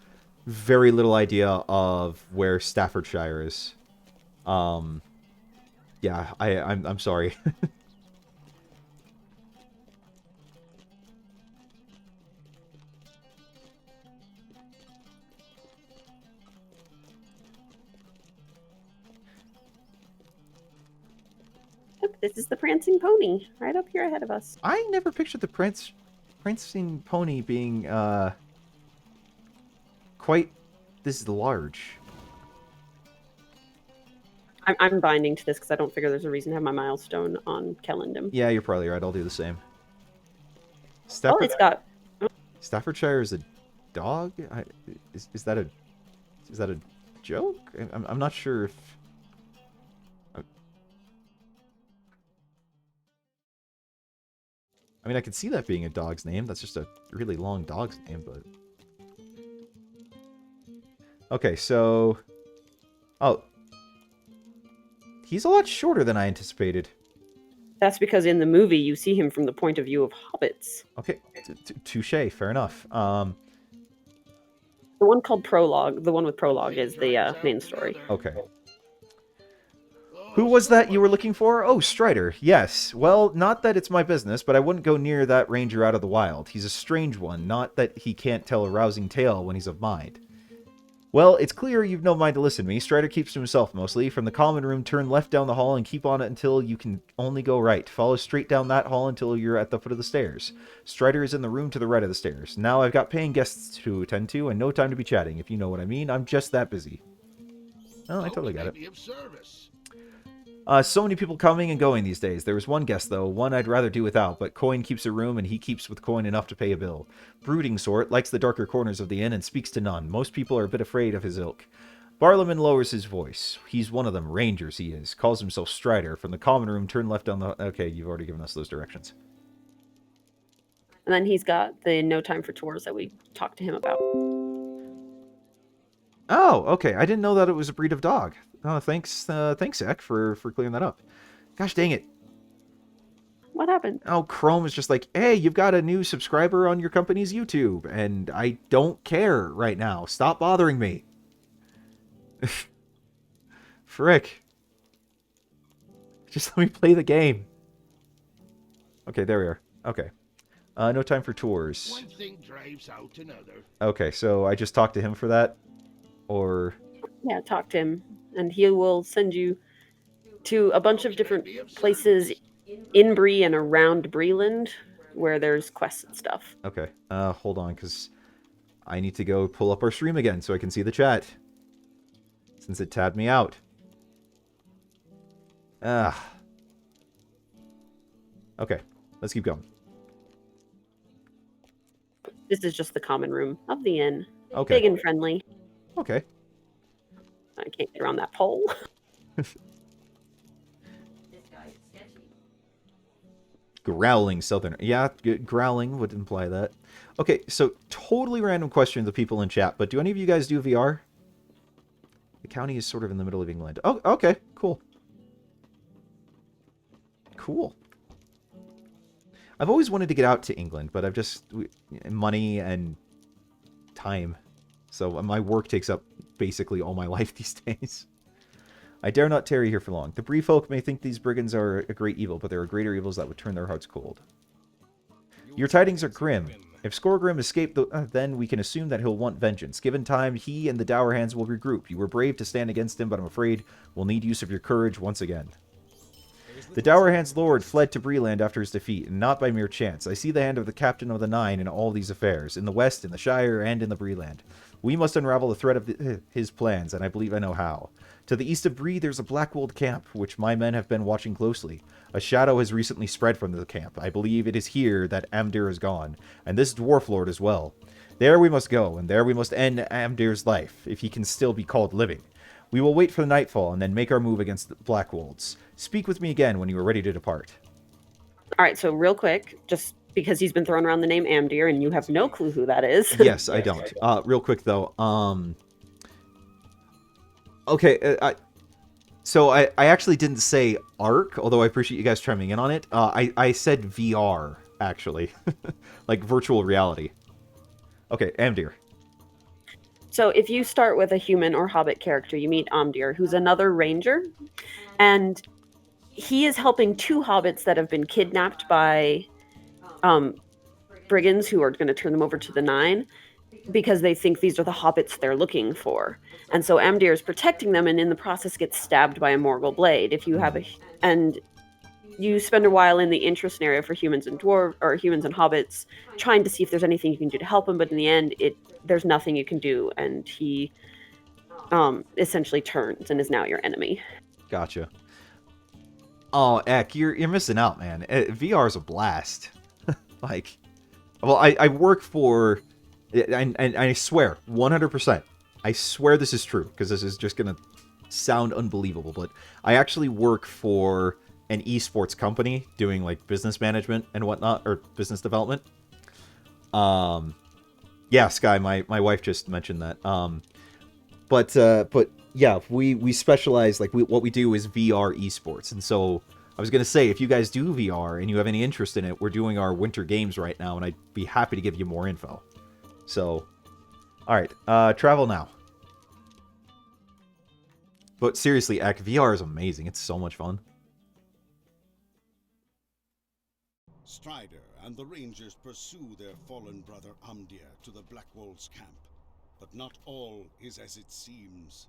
very little idea of where Staffordshire is. Yeah, I'm sorry. Look, this is the prancing pony right up here ahead of us. I never pictured the prancing pony being quite this large. I'm binding to this because I don't figure there's a reason to have my milestone on Kellendam. Yeah, you're probably right. I'll do the same. Oh, it's got. Staffordshire is a dog. Is that a joke? I'm not sure if. I mean, I could see that being a dog's name. That's just a really long dog's name, but. Okay, so. Oh. He's a lot shorter than I anticipated. That's because in the movie you see him from the point of view of hobbits. Okay, touche. Fair enough. The one called Prologue, the one with Prologue, is the main story. Okay. Who was that you were looking for? Oh, Strider. Yes. Well, not that it's my business, but I wouldn't go near that ranger out of the wild. He's a strange one, not that he can't tell a rousing tale when he's of mind. Well, it's clear you've no mind to listen to me. Strider keeps to himself mostly. From the common room, turn left down the hall and keep on it until you can only go right. Follow straight down that hall until you're at the foot of the stairs. Strider is in the room to the right of the stairs. Now I've got paying guests to attend to and no time to be chatting, if you know what I mean. I'm just that busy. Oh, I totally got it. Be of service. So many people coming and going these days. There was one guest, though, one I'd rather do without, but Coin keeps a room and he keeps with coin enough to pay a bill. Brooding sort, likes the darker corners of the inn and speaks to none. Most people are a bit afraid of his ilk. Barlaman lowers his voice. He's one of them, rangers he is. Calls himself Strider. From the common room, turn left down the... Okay, you've already given us those directions. And then he's got the no time for tours that we talked to him about. Oh, okay. I didn't know that it was a breed of dog. Oh, thanks, Zach, for clearing that up. Gosh dang it. What happened? Oh, Chrome is just like, hey, you've got a new subscriber on your company's YouTube, and I don't care right now. Stop bothering me. Frick. Just let me play the game. Okay, there we are. Okay. No time for tours. One thing drives out another. Okay, so I just talked to him for that? Or... Yeah, talk to him. And he will send you to a bunch of different places in Bree and around Breeland where there's quests and stuff. Okay. Hold on, because I need to go pull up our stream again so I can see the chat. Since it tabbed me out. Okay, let's keep going. This is just the common room of the inn. Okay. Big and friendly. Okay. I can't get around that pole. This guy is sketchy. Growling southern. Yeah, growling would imply that. Okay, so totally random question to the people in chat, but do any of you guys do VR? The county is sort of in the middle of England. Oh, okay, cool. Cool. I've always wanted to get out to England, but I've just... money and time. So my work takes up basically all my life these days. I dare not tarry here for long. The Bree folk may think these brigands are a great evil, but there are greater evils that would turn their hearts cold. Your tidings are grim. If Skorgrim escaped, then we can assume that he'll want vengeance. Given time, he and the Dour Hands will regroup. You were brave to stand against him, but I'm afraid we'll need use of your courage once again. The Dour Hands Lord fled to Breeland after his defeat, and not by mere chance. I see the hand of the Captain of the Nine in all these affairs, in the West, in the Shire, and in the Breeland. We must unravel the thread of his plans, and I believe I know how. To the east of Bree, there's a Blackwold camp, which my men have been watching closely. A shadow has recently spread from the camp. I believe it is here that Amdir is gone, and this Dwarf Lord as well. There we must go, and there we must end Amdir's life, if he can still be called living. We will wait for the nightfall, and then make our move against the Blackwolds. Speak with me again when you are ready to depart. All right, so real quick, just because he's been throwing around the name Amdir, and you have no clue who that is. Yes, I don't. Real quick, though. Okay, so I actually didn't say Ark, although I appreciate you guys chiming in on it. I said VR, actually. Like virtual reality. Okay, Amdir. So if you start with a human or hobbit character, you meet Amdir, who's another ranger. And he is helping two hobbits that have been kidnapped by brigands who are going to turn them over to the Nine, because they think these are the hobbits they're looking for. And so Amdir is protecting them, and in the process gets stabbed by a Morgul blade. If you have and you spend a while in the interest area for humans and humans and hobbits, trying to see if there's anything you can do to help him, but in the end there's nothing you can do, and he essentially turns and is now your enemy. Gotcha. Oh, Ek, you're missing out, man. VR is a blast. Like, well, I work for, and I swear, 100%, I swear this is true, because this is just going to sound unbelievable, but I actually work for an esports company doing, like, business management and whatnot, or business development. Yeah, Sky, my wife just mentioned that. But yeah, we specialize, like, what we do is VR esports, and so I was going to say, if you guys do VR and you have any interest in it, we're doing our winter games right now, and I'd be happy to give you more info. So, alright, travel now. But seriously, Ek, VR is amazing. It's so much fun. Strider and the Rangers pursue their fallen brother Amdir to the Blackwolds camp, but not all is as it seems.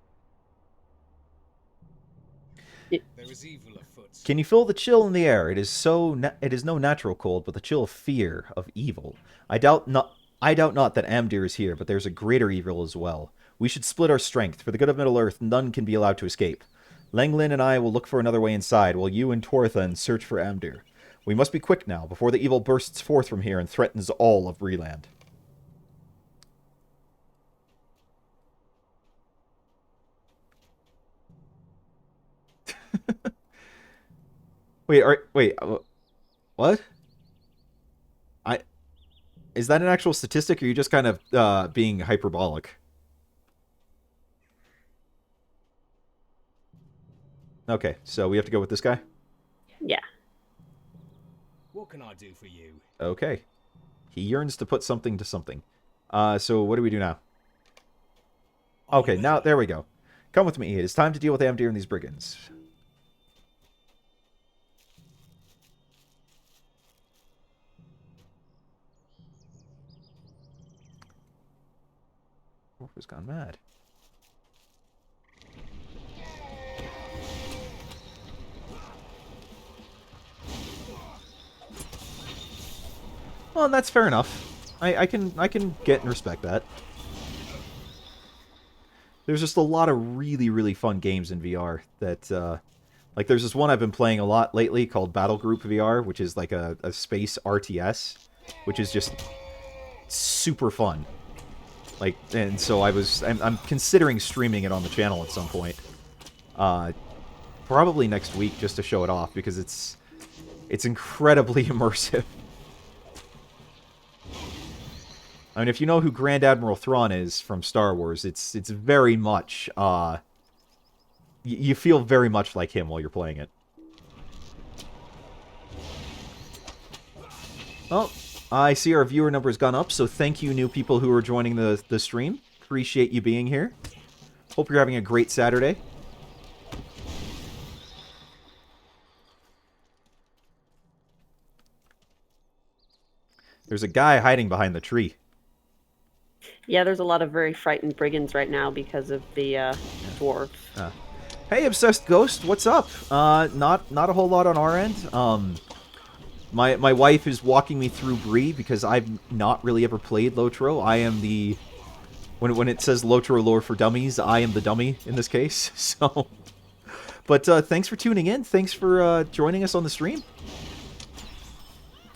There is evil afoot. Can you feel the chill in the air? It is no natural cold, but the chill of fear, of evil. I doubt not that Amdir is here, but there's a greater evil as well. We should split our strength. For the good of Middle-earth, none can be allowed to escape. Lenglin and I will look for another way inside, while you and Torthan search for Amdir. We must be quick now, before the evil bursts forth from here and threatens all of Breeland. Wait, what? Is that an actual statistic, or are you just kind of being hyperbolic? Okay, so we have to go with this guy? Yeah. What can I do for you? Okay. He yearns to put something to something. So what do we do now? Okay, now, there we go. Come with me. It is time to deal with Amdir and these brigands. Wolf has gone mad. Well, that's fair enough. I can get and respect that. There's just a lot of really, really fun games in VR that, like, there's this one I've been playing a lot lately called Battle Group VR, which is like a space RTS, which is just super fun. Like, and so I'm considering streaming it on the channel at some point. Probably next week, just to show it off, because it's incredibly immersive. I mean, if you know who Grand Admiral Thrawn is from Star Wars, it's very much, you feel very much like him while you're playing it. Well, I see our viewer number has gone up, so thank you, new people who are joining the stream. Appreciate you being here. Hope you're having a great Saturday. There's a guy hiding behind the tree. Yeah, there's a lot of very frightened brigands right now because of the dwarves. Hey, Obsessed Ghost, what's up? Not a whole lot on our end. My wife is walking me through Bree because I've not really ever played LOTRO. I am the... When it says LOTRO lore for dummies, I am the dummy in this case. So, but thanks for tuning in. Thanks for joining us on the stream.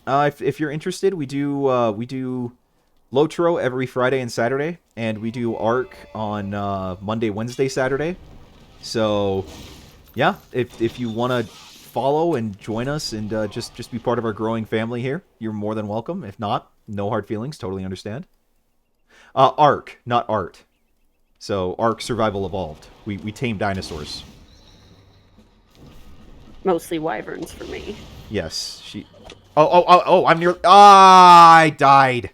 If you're interested, we do LOTRO every Friday and Saturday, and we do Ark on Monday, Wednesday, Saturday. So, yeah, if you want to follow and join us and just be part of our growing family here, you're more than welcome. If not, no hard feelings. Totally understand. Ark, not art. So, Ark Survival Evolved. We tame dinosaurs. Mostly wyverns for me. Yes, she... Oh, I'm near... Ah, I died!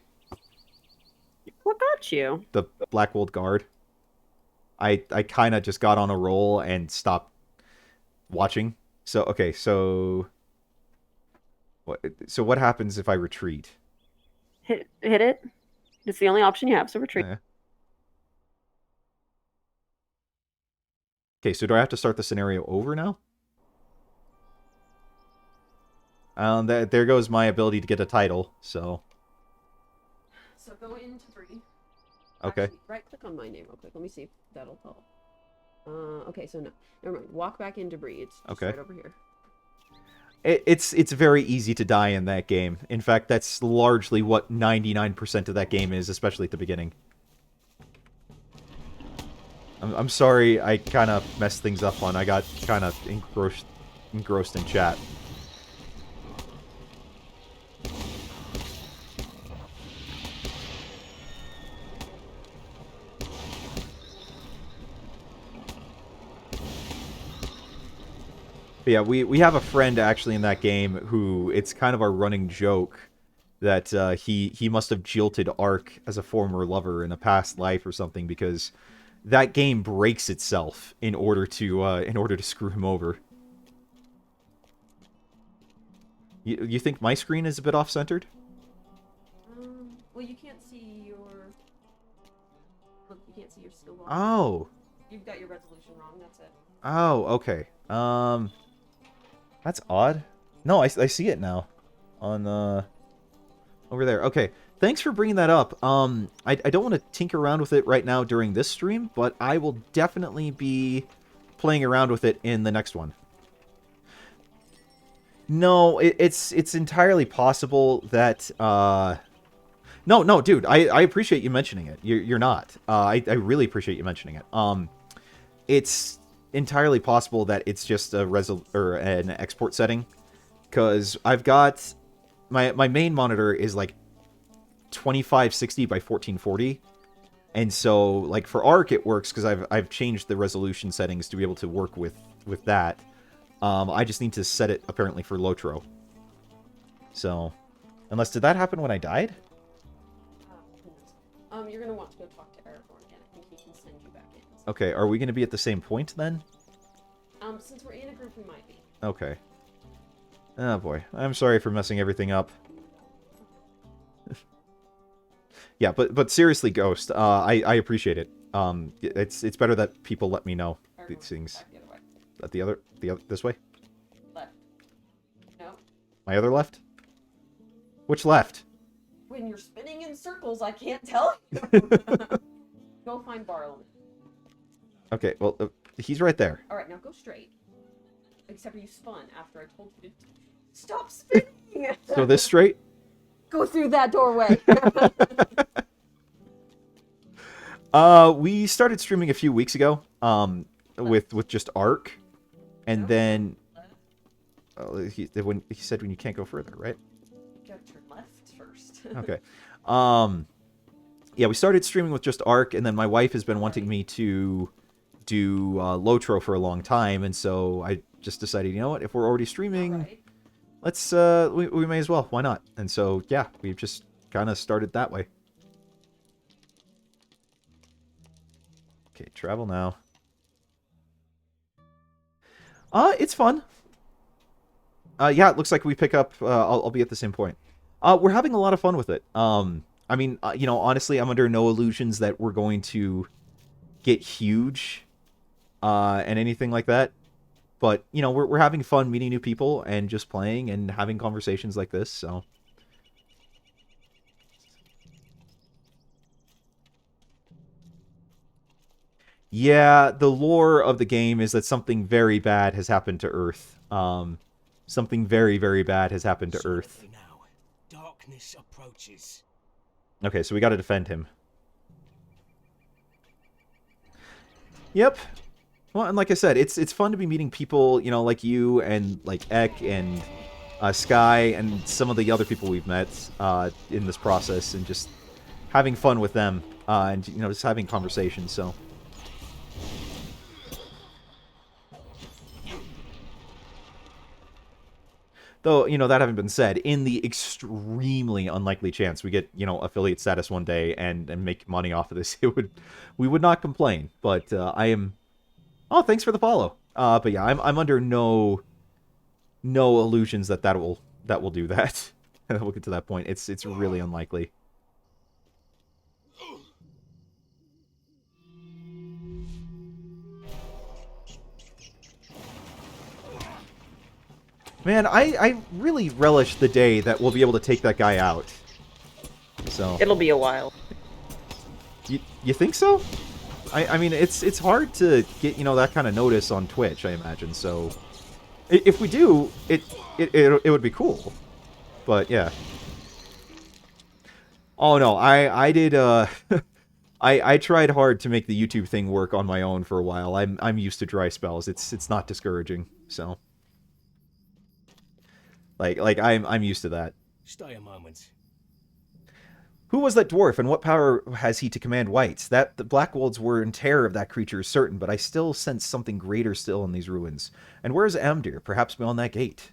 What got you? The Black-Wold Guard. I kind of just got on a roll and stopped watching. So, okay, so... So what happens if I retreat? Hit it. It's the only option you have, so retreat. Okay, so do I have to start the scenario over now? There goes my ability to get a title, so... So go into Bree. Okay. Actually, right-click on my name real quick. Let me see if that'll help. Okay, so no. Never mind. Walk back into Bree. It's just Okay. right over here. It's very easy to die in that game. In fact, that's largely what 99% of that game is, especially at the beginning. I'm sorry I kind of messed things up on. I got kind of engrossed in chat. But yeah, we have a friend actually in that game who it's kind of our running joke that he must have jilted Ark as a former lover in a past life or something, because that game breaks itself in order to screw him over. You think my screen is a bit off-centered? Well, you can't see your... Look, you can't see your skill bar. Oh. You've got your resolution wrong, that's it. Oh, okay. That's odd. No, I see it now. On, over there. Okay. Thanks for bringing that up. I don't want to tinker around with it right now during this stream, but I will definitely be playing around with it in the next one. No, it's entirely possible that, No, dude, I appreciate you mentioning it. You're not. I really appreciate you mentioning it. It's entirely possible that it's just a an export setting, because I've got my main monitor is like 2560 by 1440, and so like for Ark it works because I've changed the resolution settings to be able to work with that. I just need to set it apparently for LOTRO. So, unless did that happen when I died? You're gonna want to go talk to Aragorn again. I think he can send you back in. Okay, are we going to be at the same point then? Since we're in a group, we might be. Okay. Oh boy, I'm sorry for messing everything up. Yeah, but seriously, Ghost, I appreciate it. It's better that people let me know these things. Back the other way. At the other this way? Left. No. My other left? Which left? When you're spinning in circles, I can't tell you. Go find Barlin. Okay, well, he's right there. Alright, now go straight. Except for you spun after I told you to stop spinning! So this straight? Go through that doorway! We started streaming a few weeks ago, with just Ark, and then he said when you can't go further, right? You gotta turn left first. Okay. Yeah, we started streaming with just Ark, and then my wife has been wanting me to do LOTRO for a long time, and so I just decided, you know what, if we're already streaming, Alright. let's we may as well. Why not? And so yeah, we've just kind of started that way. Okay, travel now. It's fun. Yeah, it looks like we pick up. I'll be at the same point. We're having a lot of fun with it. I mean, you know, honestly, I'm under no illusions that we're going to get huge, and anything like that. But you know, we're having fun meeting new people and just playing and having conversations like this. So. Yeah, the lore of the game is that something very bad has happened to Earth. Something very, very bad has happened to Earth. Now, darkness approaches. Okay, so we got to defend him. Yep. Well, and like I said, it's fun to be meeting people, you know, like you and like Ek and Sky and some of the other people we've met in this process, and just having fun with them and you know, just having conversations. So. Though, you know, that having been said, in the extremely unlikely chance we get, you know, affiliate status one day and make money off of this, we would not complain. But I am... Oh, thanks for the follow. But yeah, I'm under no illusions that will do that. We'll get to that point. It's really unlikely. Man, I really relish the day that we'll be able to take that guy out. So It'll be a while. You think so? I mean, it's hard to get, you know, that kind of notice on Twitch, I imagine. So if we do, it would be cool. But yeah. Oh no, I did I tried hard to make the YouTube thing work on my own for a while. I'm used to dry spells. It's not discouraging. So like I'm used to that. Stay a moment. Who was that dwarf, and what power has he to command whites? That the Blackwolds were in terror of that creature is certain, but I still sense something greater still in these ruins. And where's Amdir? Perhaps beyond that gate.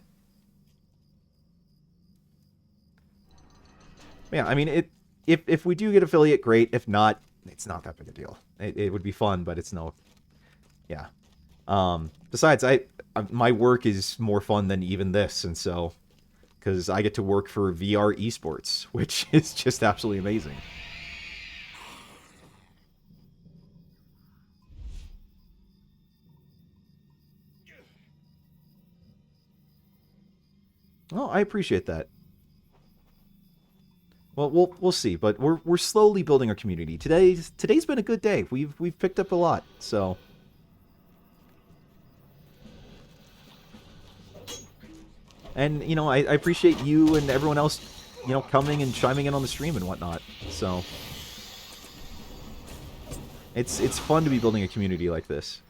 Yeah, I mean, if we do get affiliate, great. If not, it's not that big a deal. It would be fun, but it's no... Yeah. Besides, my work is more fun than even this, and so... Because I get to work for VR esports, which is just absolutely amazing. Oh, I appreciate that. Well, we'll see, but we're slowly building our community. Today's been a good day. We've picked up a lot, so. And, you know, I appreciate you and everyone else, you know, coming and chiming in on the stream and whatnot. So, it's fun to be building a community like this.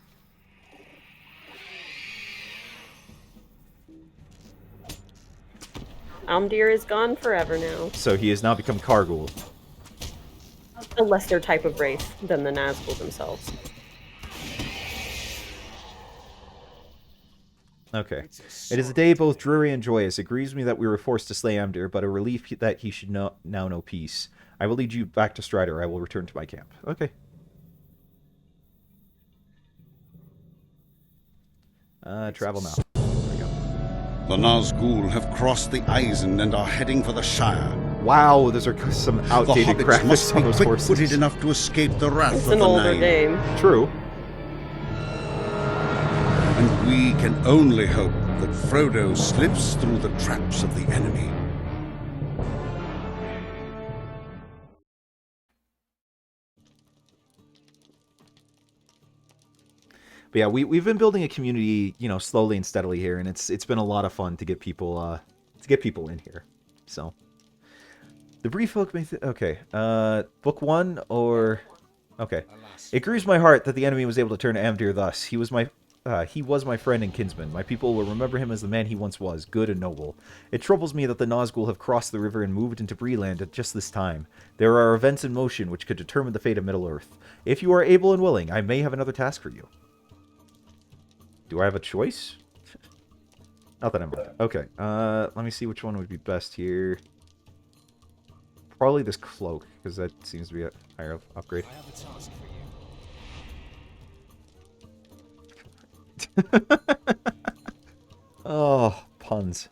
Amdir is gone forever now. So he has now become Kargul. A lesser type of race than the Nazgul themselves. Okay. It is a day both dreary and joyous. It grieves me that we were forced to slay Amdir, but a relief that he should now know peace. I will lead you back to Strider. I will return to my camp. Okay. Travel now. There we go. The Nazgul have crossed the Eisen and are heading for the Shire. Wow, those are some outdated The hobbits must graphics be on those horses. quick-footed enough to escape the wrath It's of an the older Nine. game. True. And we can only hope that Frodo slips through the traps of the enemy. But yeah, we've been building a community, you know, slowly and steadily here, and it's been a lot of fun to get people in here. So the brief book may okay. Book 1 or okay. It grieves my heart that the enemy was able to turn Amdir thus. He was my friend and kinsman. My people will remember him as the man he once was, good and noble. It troubles me that the Nazgul have crossed the river and moved into Breeland at just this time. There are events in motion which could determine the fate of Middle-earth. If you are able and willing, I may have another task for you. Do I have a choice? Not that I'm... Okay, let me see which one would be best here. Probably this cloak, because that seems to be a higher upgrade. I have a task for you. Oh, puns.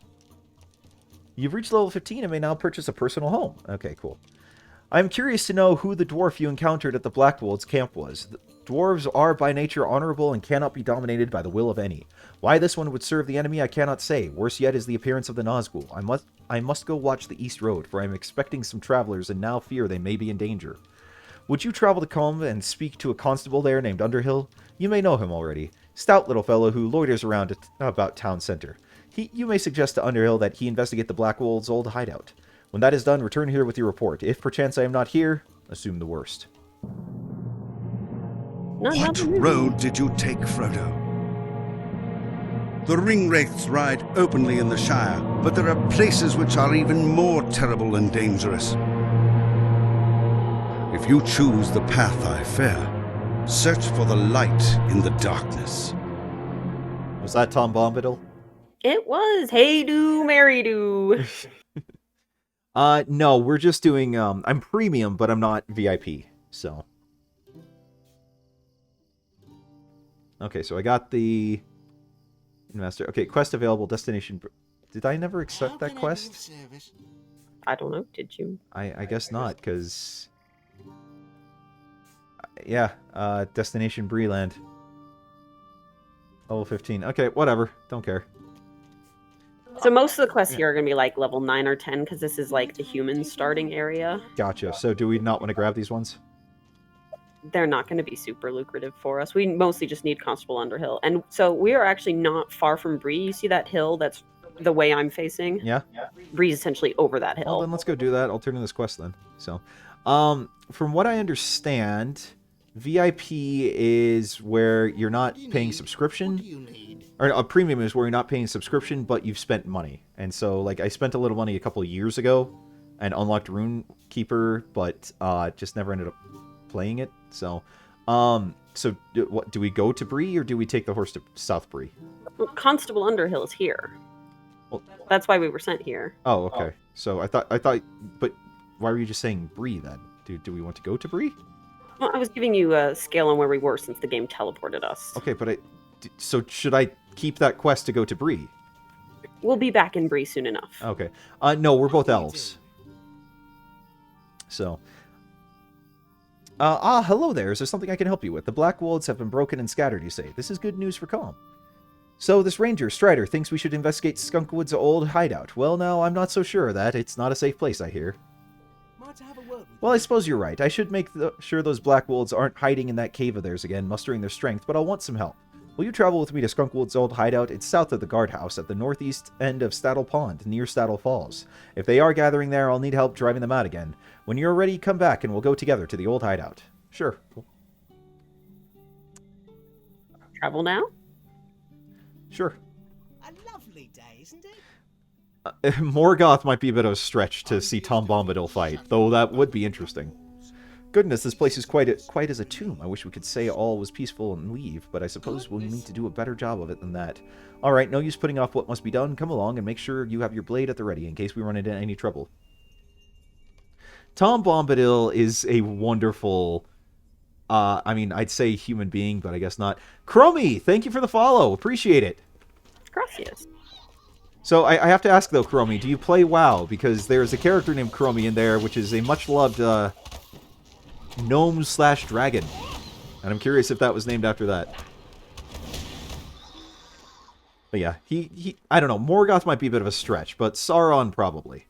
You've reached level 15 and may now purchase a personal home. Okay, cool. I'm curious to know who the dwarf you encountered at the Blackwolds camp was. The dwarves are by nature honorable and cannot be dominated by the will of any. Why this one would serve the enemy I cannot say. Worse yet is the appearance of the Nazgul. I must go watch the East Road, for I am expecting some travelers and now fear they may be in danger. Would you travel to Combe and speak to a constable there named Underhill? You may know him already. Stout little fellow who loiters around about town center. You may suggest to Underhill that he investigate the Blackwolds' old hideout. When that is done, return here with your report. If perchance I am not here, assume the worst. What road did you take, Frodo? The ringwraiths ride openly in the Shire, but there are places which are even more terrible and dangerous. If you choose the path I fear, search for the light in the darkness. Was that Tom Bombadil? It was. Hey do, Mary do. No, we're just doing, I'm premium, but I'm not VIP, so. Okay, so I got the investor. Okay, quest available, destination. Did I never accept that quest? I don't know. Did you? I guess not, because... Yeah, destination Breeland. Level 15. Okay, whatever. Don't care. So most of the quests here are going to be like level 9 or 10 because this is like the human starting area. Gotcha. So do we not want to grab these ones? They're not going to be super lucrative for us. We mostly just need Constable Underhill. And so we are actually not far from Bree. You see that hill that's the way I'm facing? Yeah. Bree's essentially over that hill. Well, then let's go do that. I'll turn in this quest then. So, from what I understand, VIP is where you're not paying subscription. Or a premium is where you're not paying subscription, but you've spent money. And so, like, I spent a little money a couple of years ago and unlocked Rune Keeper, but just never ended up playing it. So, what do we go to Bree or do we take the horse to South Bree? Well, Constable Underhill is here. Well, that's why we were sent here. Oh, okay. So I thought, but why were you just saying Bree then? Do we want to go to Bree? Well, I was giving you a scale on where we were since the game teleported us. Okay, but so should I keep that quest to go to Bree? We'll be back in Bree soon enough. Okay. No, we're both elves. So. Hello there. Is there something I can help you with? The Blackwolds have been broken and scattered, you say. This is good news for Calm. So, this ranger, Strider, thinks we should investigate Skunkwood's old hideout. Well, now, I'm not so sure of that. It's not a safe place, I hear. Well, I suppose you're right. I should make sure those Blackwolds aren't hiding in that cave of theirs again, mustering their strength, but I'll want some help. Will you travel with me to Skunkwood's old hideout? It's south of the guardhouse, at the northeast end of Staddle Pond, near Staddle Falls. If they are gathering there, I'll need help driving them out again. When you're ready, come back and we'll go together to the old hideout. Sure. Cool. Travel now? Sure. A lovely day, isn't it? Morgoth might be a bit of a stretch to see Tom Bombadil fight, though that would be interesting. Goodness, this place is quite as a tomb. I wish we could say all was peaceful and leave, but I suppose we'll need to do a better job of it than that. Alright, no use putting off what must be done. Come along and make sure you have your blade at the ready in case we run into any trouble. Tom Bombadil is a wonderful, I mean, I'd say human being, but I guess not. Chromie, thank you for the follow. Appreciate it. Gracias. So I have to ask, though, Chromie, do you play WoW? Because there's a character named Chromie in there, which is a much-loved gnome/dragon. And I'm curious if that was named after that. But yeah, he I don't know, Morgoth might be a bit of a stretch, but Sauron probably.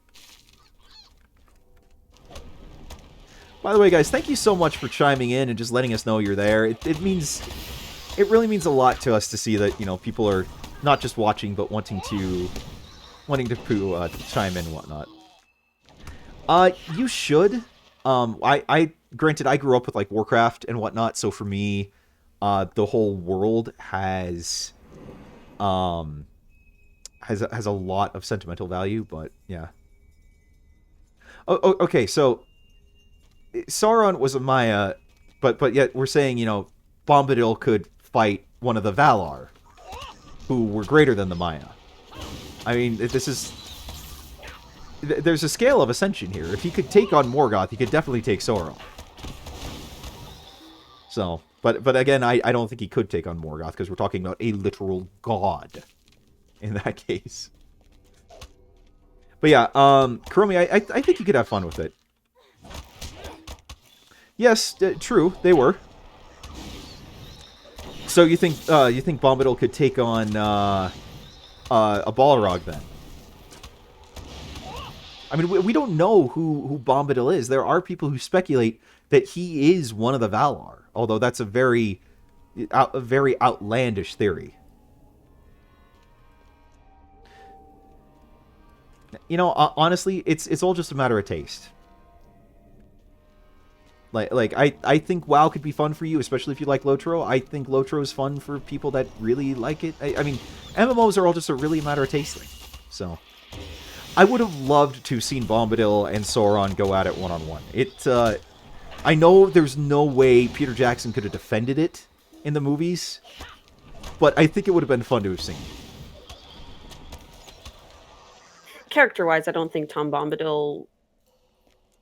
By the way, guys, thank you so much for chiming in and just letting us know you're there. It really means a lot to us to see that, you know, people are not just watching, but wanting to chime in and whatnot. You should. Granted, I grew up with, like, Warcraft and whatnot, so for me, the whole world has a lot of sentimental value, but yeah. Oh, okay, so Sauron was a Maya, but yet we're saying, you know, Bombadil could fight one of the Valar, who were greater than the Maya. I mean, this is... There's a scale of ascension here. If he could take on Morgoth, he could definitely take Sauron. So, but again, I don't think he could take on Morgoth, because we're talking about a literal god in that case. But yeah, Kuromi, I think you could have fun with it. Yes, true, they were. So you think Bombadil could take on a Balrog then? I mean, we don't know who Bombadil is. There are people who speculate that he is one of the Valar, although that's a very outlandish theory. You know, honestly, it's all just a matter of taste. Like I think WoW could be fun for you, especially if you like LOTRO. I think LOTRO is fun for people that really like it. I mean, MMOs are all just a really matter of taste thing. So, I would have loved to have seen Bombadil and Sauron go at it one-on-one. I know there's no way Peter Jackson could have defended it in the movies, but I think it would have been fun to have seen. Character-wise, I don't think Tom Bombadil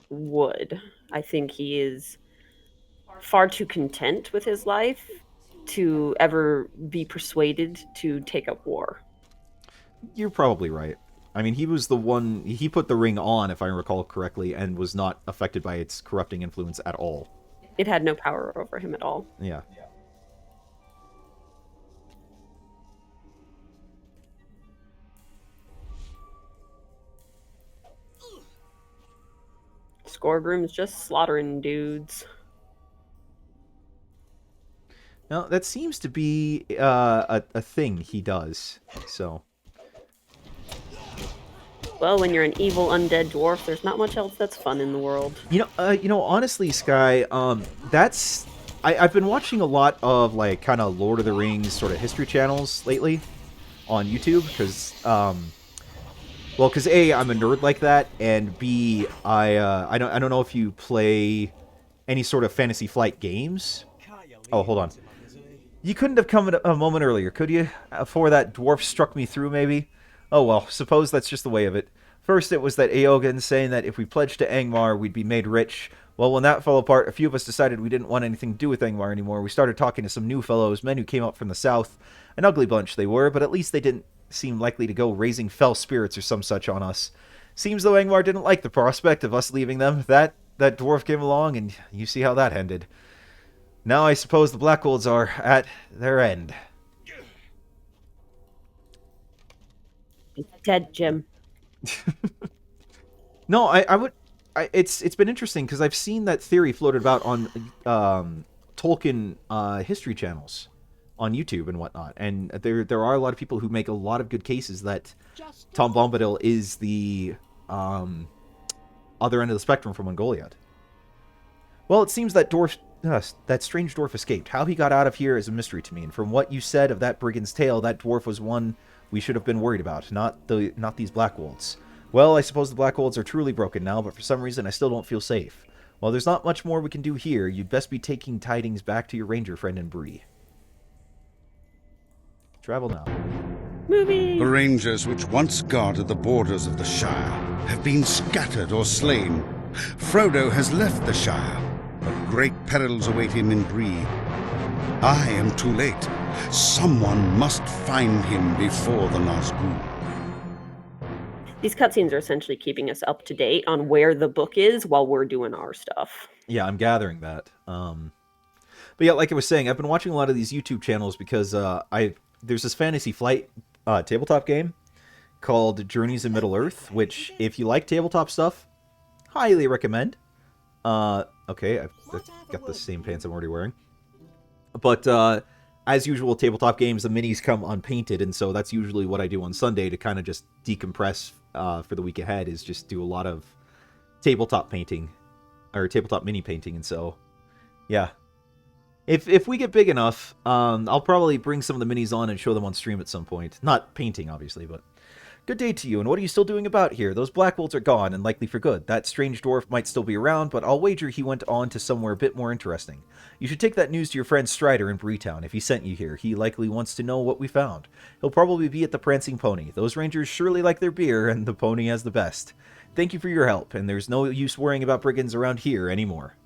would. I think he is far too content with his life to ever be persuaded to take up war. You're probably right. I mean, he was the one... He put the ring on, if I recall correctly, and was not affected by its corrupting influence at all. It had no power over him at all. Yeah. Scoregroom's just slaughtering dudes. Now, that seems to be a thing he does, so... Well, when you're an evil undead dwarf, there's not much else that's fun in the world. You know, honestly, Sky, that's... I've been watching a lot of, like, kind of Lord of the Rings sort of history channels lately on YouTube, because, well, because A, I'm a nerd like that, and B, I don't know if you play any sort of Fantasy Flight games. Oh, hold on. You couldn't have come a moment earlier, could you? Before that dwarf struck me through, maybe? Oh well, suppose that's just the way of it. First it was that Eogan saying that if we pledged to Angmar, we'd be made rich. Well, when that fell apart, a few of us decided we didn't want anything to do with Angmar anymore. We started talking to some new fellows, men who came up from the south. An ugly bunch they were, but at least they didn't seem likely to go raising fell spirits or some such on us. Seems though Angmar didn't like the prospect of us leaving them. That dwarf came along, and you see how that ended. Now I suppose the Blackwolds are at their end. He's dead, Jim. No, it's been interesting because I've seen that theory floated about on Tolkien history channels on YouTube and whatnot, and there are a lot of people who make a lot of good cases that Tom Bombadil is the other end of the spectrum from Ungoliant. Well, it seems that that strange dwarf escaped. How he got out of here is a mystery to me, and from what you said of that brigand's tale, that dwarf was one we should have been worried about, not these Blackwolds. Well, I suppose the Blackwolds are truly broken now, but for some reason I still don't feel safe. Well, there's not much more we can do here. You'd best be taking tidings back to your ranger friend in Bree. Travel now. Movie! The rangers which once guarded the borders of the Shire have been scattered or slain. Frodo has left the Shire, but great perils await him in Bree. I am too late. Someone must find him before the Nazgûl. These cutscenes are essentially keeping us up to date on where the book is while we're doing our stuff. Yeah, I'm gathering that. But yeah, like I was saying, I've been watching a lot of these YouTube channels because there's this Fantasy Flight tabletop game called Journeys in Middle-earth, which, if you like tabletop stuff, highly recommend. Okay, I've got the same pants I'm already wearing. But as usual, tabletop games, the minis come unpainted, and so that's usually what I do on Sunday to kind of just decompress for the week ahead, is just do a lot of tabletop painting, or tabletop mini painting, and so, yeah. If we get big enough, I'll probably bring some of the minis on and show them on stream at some point. Not painting, obviously, but Good day to you, and what are you still doing about here? Those black wolves are gone, and likely for good. That strange dwarf might still be around, but I'll wager he went on to somewhere a bit more interesting. You should take that news to your friend Strider in Breetown. If he sent you here, he likely wants to know what we found. He'll probably be at the Prancing Pony. Those rangers surely like their beer, and the pony has the best. Thank you for your help, and there's no use worrying about brigands around here anymore.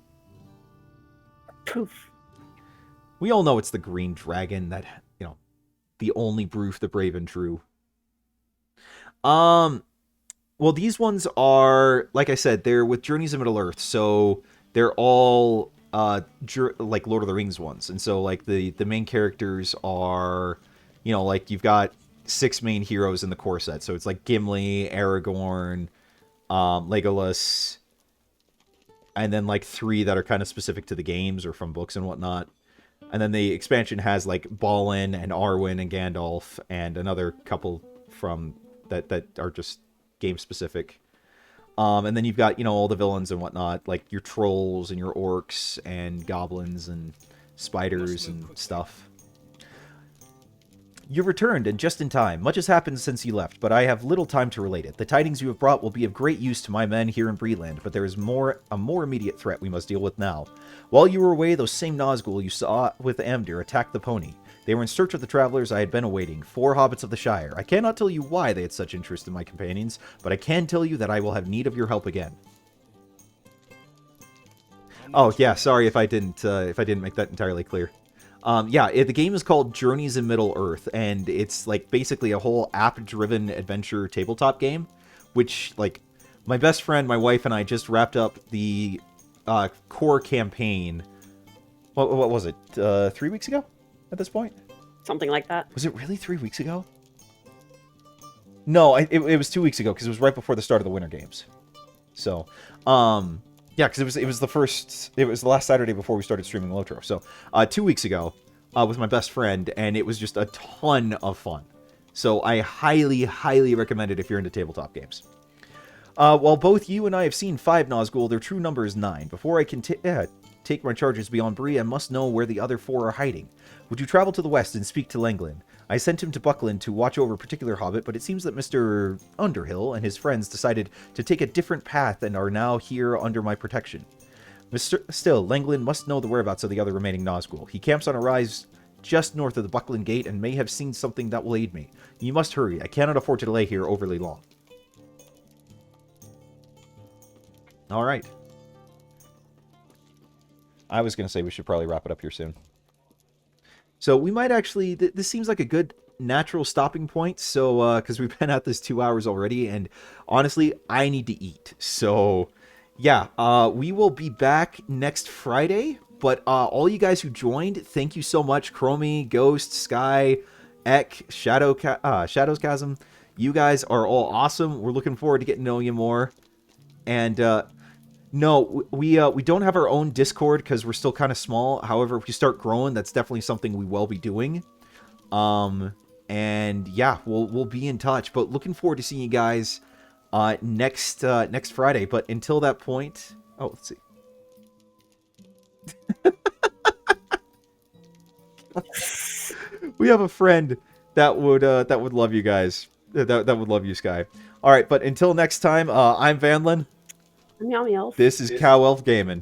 Poof. We all know it's the green dragon that, you know, the only proof the brave and true. Well, these ones are, like I said, they're with Journeys of Middle-earth, so they're all, like, Lord of the Rings ones. And so, like, the main characters are, you know, like, you've got 6 main heroes in the core set. So it's, like, Gimli, Aragorn, Legolas, and then, like, 3 that are kind of specific to the games or from books and whatnot. And then the expansion has, like, Balin and Arwen and Gandalf and another couple from... that are just game specific. And then you've got, you know, all the villains and whatnot, like your trolls and your orcs and goblins and spiders and stuff. You've returned, and just in time. Much has happened since you left, but I have little time to relate it. The tidings you have brought will be of great use to my men here in Breeland, but there is a more immediate threat we must deal with now. While you were away, those same Nazgul you saw with Amdir attacked the pony. They were in search of the travelers I had been awaiting, 4 hobbits of the Shire. I cannot tell you why they had such interest in my companions, but I can tell you that I will have need of your help again. Oh, yeah, sorry if I didn't make that entirely clear. Yeah, the game is called Journeys in Middle-earth, and it's, like, basically a whole app-driven adventure tabletop game, which, like, my best friend, my wife, and I just wrapped up the core campaign. What was it? 3 weeks ago? At this point? Something like that. Was it really 3 weeks ago? No, it was 2 weeks ago, because it was right before the start of the Winter Games. So, yeah, because it was the last Saturday before we started streaming LOTRO. So, 2 weeks ago, with my best friend, and it was just a ton of fun. So, I highly, highly recommend it if you're into tabletop games. While both you and I have seen 5 Nazgul, their true number is 9. Before I can take my charges beyond Bree, I must know where the other 4 are hiding. Would you travel to the west and speak to Lenglin? I sent him to Buckland to watch over a particular hobbit, but it seems that Mr. Underhill and his friends decided to take a different path and are now here under my protection. Still, Lenglin must know the whereabouts of the other remaining Nazgul. He camps on a rise just north of the Buckland Gate and may have seen something that will aid me. You must hurry. I cannot afford to delay here overly long. Alright. I was going to say we should probably wrap it up here soon. So we might actually... This seems like a good natural stopping point. So, because we've been at this 2 hours already. And honestly, I need to eat. So, yeah. We will be back next Friday. But all you guys who joined, thank you so much. Chromie, Ghost, Sky, Ek, Shadows Chasm. You guys are all awesome. We're looking forward to getting to know you more. And... no, we don't have our own Discord because we're still kind of small. However, if we start growing, that's definitely something we will be doing. And yeah, we'll be in touch. But looking forward to seeing you guys next Friday. But until that point, oh, let's see. We have a friend that would love you guys. That would love you, Sky. All right, but until next time, I'm Vanlin. Meow meow. This is Cow Elf Gaming.